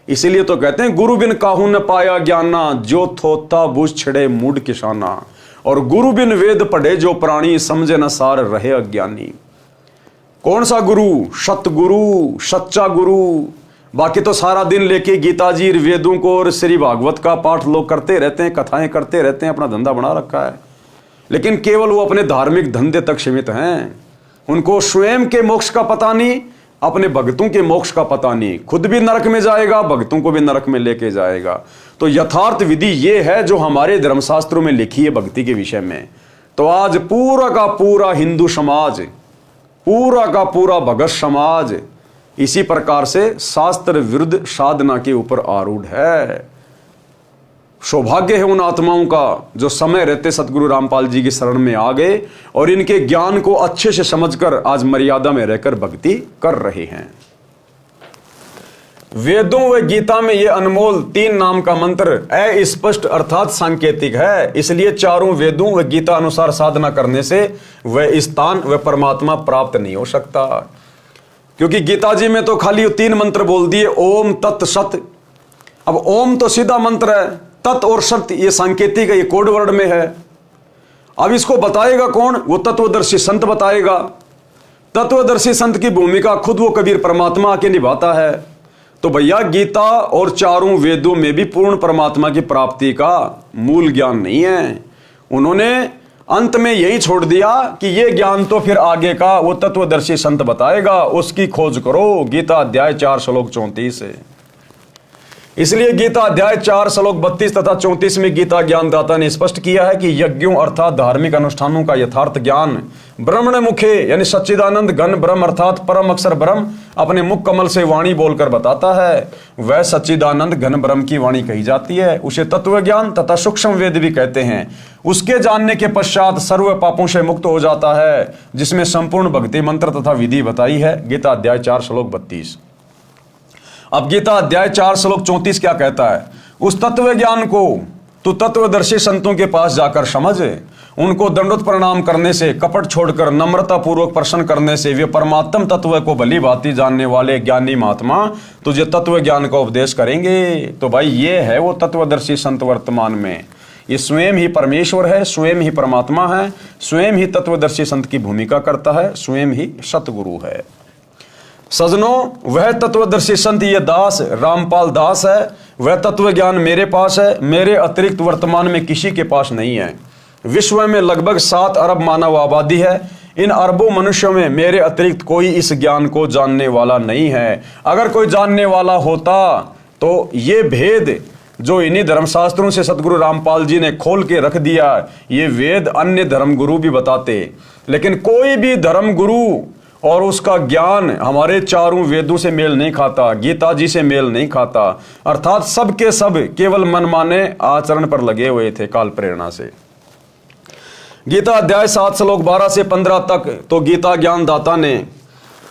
इसीलिए तो कहते हैं गुरु बिन काहू न पाया ज्ञाना, जो थोता बुझ छिड़े मूड किसाना। और गुरु बिन वेद पढ़े जो प्राणी, समझे न सार रहे अज्ञानी। कौन सा गुरु? सतगुरु, सच्चा गुरु। बाकी तो सारा दिन लेके गीता जी, वेदों को और श्री भागवत का पाठ लोग करते रहते हैं, कथाएं करते रहते हैं, अपना धंधा बना रखा है। लेकिन केवल वो अपने धार्मिक धंधे तक सीमित हैं। उनको स्वयं के मोक्ष का पता नहीं, अपने भक्तों के मोक्ष का पता नहीं। खुद भी नरक में जाएगा, भक्तों को भी नरक में लेके जाएगा। तो यथार्थ विधि ये है जो हमारे धर्मशास्त्रों में लिखी है भक्ति के विषय में। तो आज पूरा का पूरा हिंदू समाज, पूरा का पूरा भगत समाज इसी प्रकार से शास्त्र विरुद्ध साधना के ऊपर आरूढ़ है। सौभाग्य है उन आत्माओं का जो समय रहते सतगुरु रामपाल जी की शरण में आ गए और इनके ज्ञान को अच्छे से समझकर आज मर्यादा में रहकर भक्ति कर रहे हैं। वेदों व गीता में यह अनमोल 3 नाम का मंत्र अस्पष्ट अर्थात सांकेतिक है। इसलिए चारों वेदों व गीता अनुसार साधना करने से वह स्थान व परमात्मा प्राप्त नहीं हो सकता। क्योंकि गीता जी में तो खाली 3 मंत्र बोल दिए, ओम तत् सत। अब ओम तो सीधा मंत्र है, तत् और सत ये सांकेतिक है, ये कोड वर्ड में है। अब इसको बताएगा कौन? वो तत्वदर्शी संत बताएगा। तत्वदर्शी संत की भूमिका खुद वो कबीर परमात्मा आके निभाता है। तो भैया गीता और चारों वेदों में भी पूर्ण परमात्मा की प्राप्ति का मूल ज्ञान नहीं है। उन्होंने अंत में यही छोड़ दिया कि ये ज्ञान तो फिर आगे का वो तत्वदर्शी संत बताएगा, उसकी खोज करो। गीता अध्याय 4 श्लोक 34 है। इसलिए गीता अध्याय 4 श्लोक 32 तथा 34 में गीता ज्ञानदाता ने स्पष्ट किया है कि यज्ञों अर्थात धार्मिक अनुष्ठानों का यथार्थ ज्ञान ब्रह्मण मुखे यानी सच्चिदानंद घन ब्रह्म अर्थात परम अक्षर ब्रह्म अपने मुख कमल से वाणी बोलकर बताता है। वह सच्चिदानंद घन ब्रह्म की वाणी कही जाती है। उसे तत्व ज्ञान तथा सूक्ष्म वेद भी कहते हैं। उसके जानने के पश्चात सर्व पापों से मुक्त हो जाता है, जिसमें संपूर्ण भक्ति मंत्र तथा विधि बताई है। गीता अध्याय 4 श्लोक 32। अब गीता अध्याय 4 श्लोक 34 क्या कहता है? उस तत्व ज्ञान को तू तत्वदर्शी संतों के पास जाकर समझ। उनको दंडोत प्रणाम करने से, कपट छोड़कर नम्रता पूर्वक प्रश्न करने से वे परमात्म तत्व को भली भांति जानने वाले ज्ञानी महात्मा तुझे तत्व ज्ञान का उपदेश करेंगे। तो भाई ये है वो तत्वदर्शी संत वर्तमान में। ये स्वयं ही परमेश्वर है, स्वयं ही परमात्मा है, स्वयं ही तत्वदर्शी संत की भूमिका करता है, स्वयं ही सतगुरु है। सजनों, वह तत्वदर्शी संत ये दास रामपाल दास है। वह तत्व ज्ञान मेरे पास है, मेरे अतिरिक्त वर्तमान में किसी के पास नहीं है। विश्व में लगभग 7 अरब मानव आबादी है। इन अरबों मनुष्यों में मेरे अतिरिक्त कोई इस ज्ञान को जानने वाला नहीं है। अगर कोई जानने वाला होता तो ये भेद जो इन्हीं धर्मशास्त्रों से सतगुरु रामपाल जी ने खोल के रख दिया, ये वेद अन्य धर्मगुरु भी बताते। लेकिन कोई भी धर्मगुरु और उसका ज्ञान हमारे चारों वेदों से मेल नहीं खाता, गीता जी से मेल नहीं खाता। अर्थात सब के सब केवल मनमाने आचरण पर लगे हुए थे काल प्रेरणा से। गीता अध्याय 7 श्लोक 12 से 15 तक तो गीता ज्ञानदाता ने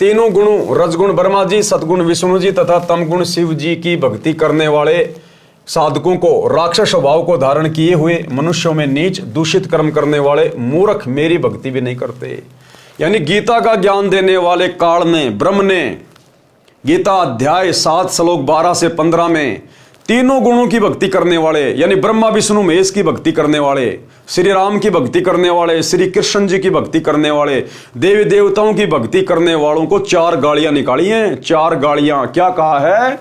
तीनों गुणों रजगुण ब्रह्मा जी, सतगुण विष्णु जी तथा तमगुण शिव जी की भक्ति करने वाले साधकों को, राक्षस स्वभाव को धारण किए हुए मनुष्यों में नीच दूषित कर्म करने वाले मूर्ख मेरी भक्ति भी नहीं करते। यानी गीता का ज्ञान देने वाले काल ने, ब्रह्म ने गीता अध्याय 7 श्लोक 12 से 15 में तीनों गुणों की भक्ति करने वाले यानी ब्रह्मा विष्णु महेश की भक्ति करने वाले, श्री राम की भक्ति करने वाले, श्री कृष्ण जी की भक्ति करने वाले, देवी देवताओं की भक्ति करने वालों को 4 गालियां निकाली हैं। 4 गालियां क्या कहा है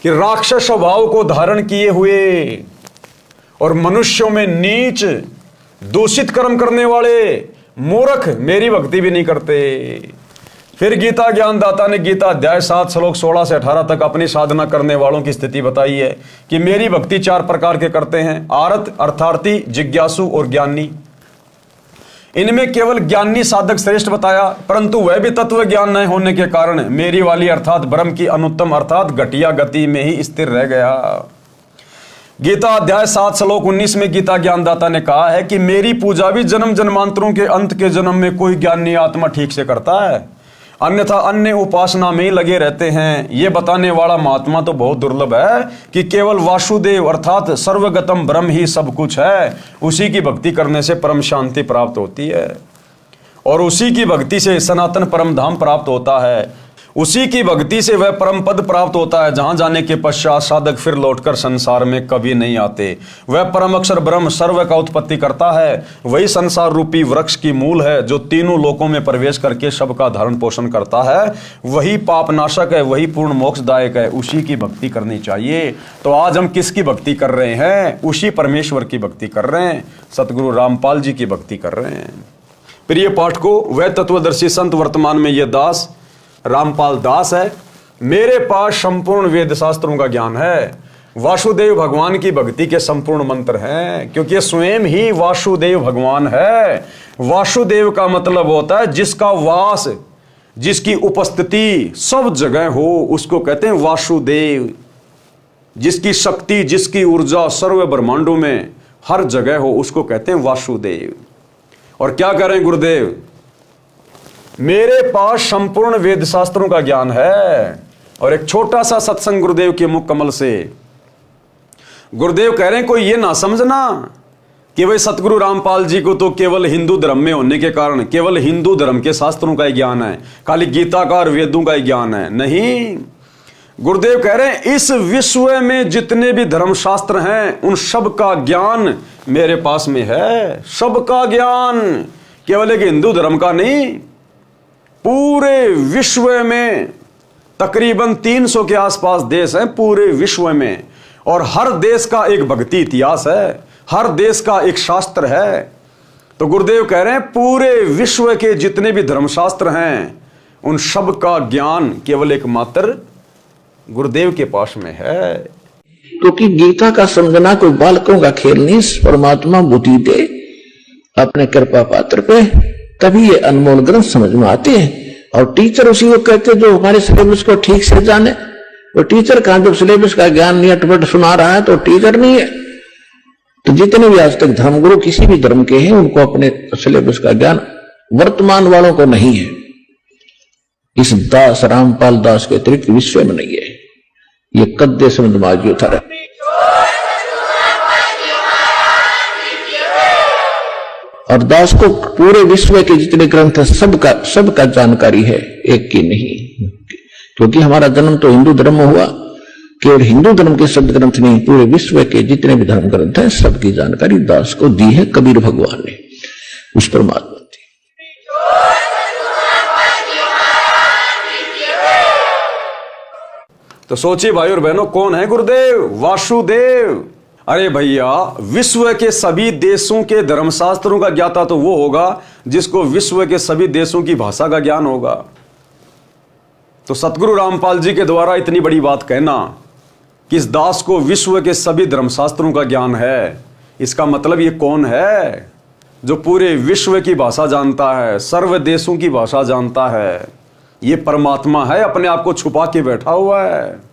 कि राक्षस स्वभाव को धारण किए हुए और मनुष्यों में नीच दूषित कर्म करने वाले मूर्ख मेरी भक्ति भी नहीं करते। फिर गीता ज्ञानदाता ने गीता अध्याय 7 श्लोक 16 से 18 तक अपनी साधना करने वालों की स्थिति बताई है कि मेरी भक्ति 4 प्रकार के करते हैं, आरत, अर्थार्थी, जिज्ञासु और ज्ञानी। इनमें केवल ज्ञानी साधक श्रेष्ठ बताया, परंतु वह भी तत्व ज्ञान न होने के कारण मेरी वाली अर्थात ब्रह्म की अनुत्तम अर्थात घटिया गति में ही स्थिर रह गया। गीता अध्याय 7 श्लोक 19 में गीता ज्ञानदाता ने कहा है कि मेरी पूजा भी जन्म जन्मांतरों के अंत के जन्म में कोई ज्ञानी आत्मा ठीक से करता है। अन्यथा अन्य उपासना में ही लगे रहते हैं। ये बताने वाला महात्मा तो बहुत दुर्लभ है कि केवल वासुदेव अर्थात सर्वगतम ब्रह्म ही सब कुछ है। उसी की भक्ति करने से परम शांति प्राप्त होती है और उसी की भक्ति से सनातन परम धाम प्राप्त होता है। उसी की भक्ति से वह परम पद प्राप्त होता है जहां जाने के पश्चात साधक फिर लौटकर संसार में कभी नहीं आते। वह परम अक्षर ब्रह्म सर्व का उत्पत्ति करता है। वही संसार रूपी वृक्ष की मूल है जो तीनों लोकों में प्रवेश करके सबका धारण पोषण करता है। वही पाप नाशक है, वही पूर्ण मोक्षदायक है। उसी की भक्ति करनी चाहिए। तो आज हम किसकी भक्ति कर रहे हैं? उसी परमेश्वर की भक्ति कर रहे हैं, सतगुरु रामपाल जी की भक्ति कर रहे हैं। प्रिय पाठकों, वह तत्वदर्शी संत वर्तमान में यह दास रामपाल दास है। मेरे पास संपूर्ण वेद शास्त्रों का ज्ञान है। वासुदेव भगवान की भक्ति के संपूर्ण मंत्र हैं, क्योंकि ये स्वयं ही वासुदेव भगवान है। वासुदेव का मतलब होता है जिसका वास, जिसकी उपस्थिति सब जगह हो, उसको कहते हैं वासुदेव। जिसकी शक्ति, जिसकी ऊर्जा सर्व ब्रह्मांडों में हर जगह हो, उसको कहते हैं वासुदेव। और क्या कह रहे हैं गुरुदेव? मेरे पास संपूर्ण वेद शास्त्रों का ज्ञान है। और एक छोटा सा सत्संग गुरुदेव के मुख कमल से गुरुदेव कह रहे हैं, कोई ये ना समझना कि भाई सतगुरु रामपाल जी को तो केवल हिंदू धर्म में होने के कारण केवल हिंदू धर्म के शास्त्रों का ही ज्ञान है, खाली गीता का और वेदों का ही ज्ञान है। नहीं, गुरुदेव कह रहे हैं इस विश्व में जितने भी धर्म शास्त्र हैं उन सब का ज्ञान मेरे पास में है। सबका ज्ञान, केवल एक हिंदू धर्म का नहीं। पूरे विश्व में तकरीबन 300 के आसपास देश हैं पूरे विश्व में, और हर देश का एक भक्ति इतिहास है, हर देश का एक शास्त्र है। तो गुरुदेव कह रहे हैं पूरे विश्व के जितने भी धर्मशास्त्र हैं उन सब का ज्ञान केवल एकमात्र गुरुदेव के पास में है। क्योंकि गीता का समझना कोई बालकों का खेल नहीं। परमात्मा बुद्धि दे अपने कृपा पात्र पे, तभी ये अनमोल ग्रंथ समझ में आते हैं। और टीचर उसी को कहते जो हमारे सिलेबस को ठीक से जाने। वो टीचर कहां, जब सिलेबस का ज्ञान नहीं अटपट सुना रहा है तो टीचर नहीं है। तो जितने भी आज तक धर्मगुरु किसी भी धर्म के हैं उनको अपने सिलेबस का ज्ञान वर्तमान वालों को नहीं है। इस दास रामपाल दास के अतिरिक्त विश्व में नहीं है। ये कद्दे समझ माजियो था। और दास को पूरे विश्व के जितने ग्रंथ है सबका जानकारी है, एक की नहीं। क्योंकि हमारा जन्म तो हिंदू धर्म में हुआ। केवल हिंदू धर्म के शब्द ग्रंथ नहीं, पूरे विश्व के जितने भी धर्म ग्रंथ हैं सबकी जानकारी दास को दी है कबीर भगवान ने, उस परमात्मा थी। तो सोचिए भाई और बहनों, कौन है गुरुदेव? वासुदेव। अरे भैया, विश्व के सभी देशों के धर्मशास्त्रों का ज्ञाता तो वो होगा जिसको विश्व के सभी देशों की भाषा का ज्ञान होगा। तो सतगुरु रामपाल जी के द्वारा इतनी बड़ी बात कहना कि इस दास को विश्व के सभी धर्मशास्त्रों का ज्ञान है, इसका मतलब ये कौन है जो पूरे विश्व की भाषा जानता है, सर्व देशों की भाषा जानता है? ये परमात्मा है, अपने आप को छुपा के बैठा हुआ है।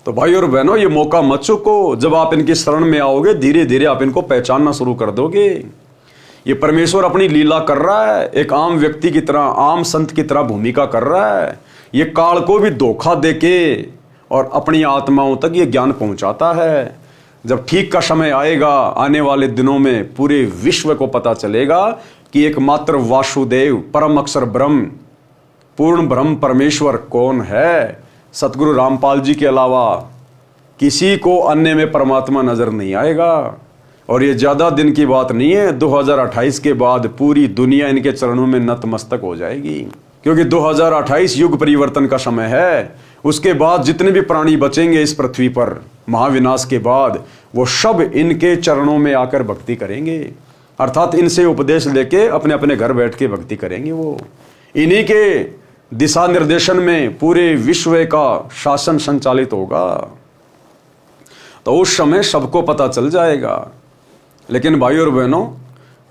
तो भाई और बहनों, ये मौका मत चूको। जब आप इनकी शरण में आओगे धीरे धीरे आप इनको पहचानना शुरू कर दोगे। ये परमेश्वर अपनी लीला कर रहा है, एक आम व्यक्ति की तरह, आम संत की तरह भूमिका कर रहा है। ये काल को भी धोखा देके और अपनी आत्माओं तक ये ज्ञान पहुंचाता है। जब ठीक का समय आएगा, आने वाले दिनों में पूरे विश्व को पता चलेगा कि एकमात्र वासुदेव परम अक्षर ब्रह्म, पूर्ण ब्रह्म परमेश्वर कौन है। सतगुरु रामपाल जी के अलावा किसी को अन्य में परमात्मा नजर नहीं आएगा। और ये ज्यादा दिन की बात नहीं है, 2028 के बाद पूरी दुनिया इनके चरणों में नतमस्तक हो जाएगी। क्योंकि 2028 युग परिवर्तन का समय है। उसके बाद जितने भी प्राणी बचेंगे इस पृथ्वी पर महाविनाश के बाद, वो सब इनके चरणों में आकर भक्ति करेंगे, अर्थात इनसे उपदेश लेके अपने अपने घर बैठ के भक्ति करेंगे। वो इन्हीं के दिशा निर्देशन में पूरे विश्व का शासन संचालित होगा। तो उस समय सबको पता चल जाएगा। लेकिन भाई और बहनों,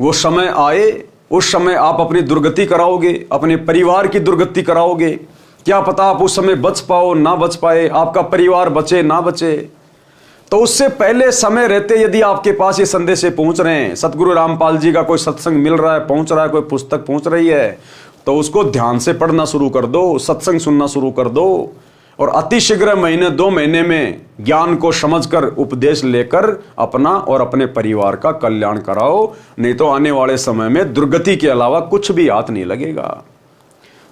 वो समय आए, उस समय आप अपनी दुर्गति कराओगे, अपने परिवार की दुर्गति कराओगे। क्या पता आप उस समय बच पाओ ना बच पाए, आपका परिवार बचे ना बचे। तो उससे पहले समय रहते यदि आपके पास ये संदेश पहुंच रहे हैं, सतगुरु रामपाल जी का कोई सत्संग मिल रहा है, पहुंच रहा है, कोई पुस्तक पहुंच रही है, तो उसको ध्यान से पढ़ना शुरू कर दो, सत्संग सुनना शुरू कर दो, और अतिशीघ्र महीने 2 महीने में ज्ञान को समझकर उपदेश लेकर अपना और अपने परिवार का कल्याण कराओ, नहीं तो आने वाले समय में दुर्गति के अलावा कुछ भी हाथ नहीं लगेगा।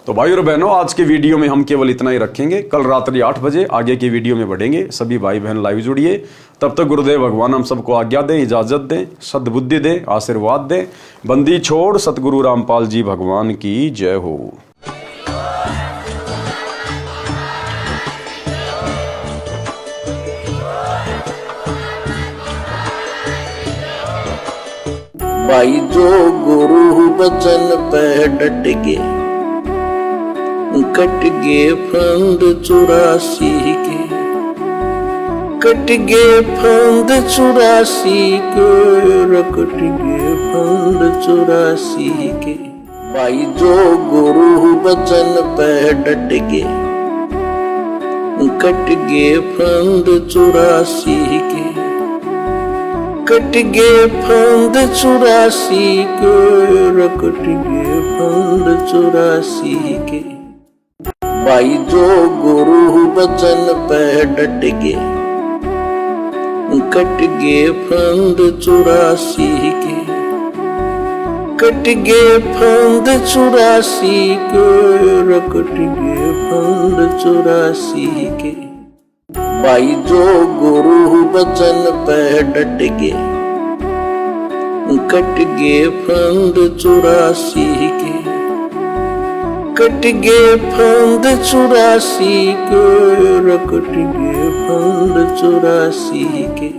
तो भाई और बहनों, आज के वीडियो में हम केवल इतना ही रखेंगे। कल रात्रि 8 बजे आगे की वीडियो में बढ़ेंगे। सभी भाई बहन लाइव जुड़िए। तब तक गुरुदेव भगवान हम सबको आज्ञा दें, इजाजत दें, सद्बुद्धि दें, आशीर्वाद दें। बंदी छोड़ सतगुरु रामपाल जी भगवान की जय हो। भाई जो गुरु बचन पे डट गे, कट गे फंद 84 के, कट गे फंद 84 के, कट गे फंद 84 के। भाई जो गुरु बचन पे डट गे, कट गे फंद 84 के, कट गे फंद 84 के, कट गे फंद 84 के। भाई जो गुरु बचन पे डट गे, कट गे फंद 84 के, कट गे फंद 84 के, कट गे फंद 84 के। भाई जो गुरु बचन पे डट गे, कट गे फंद 84 के, कट गे फंद 84 के, कट गे फंद 84 के।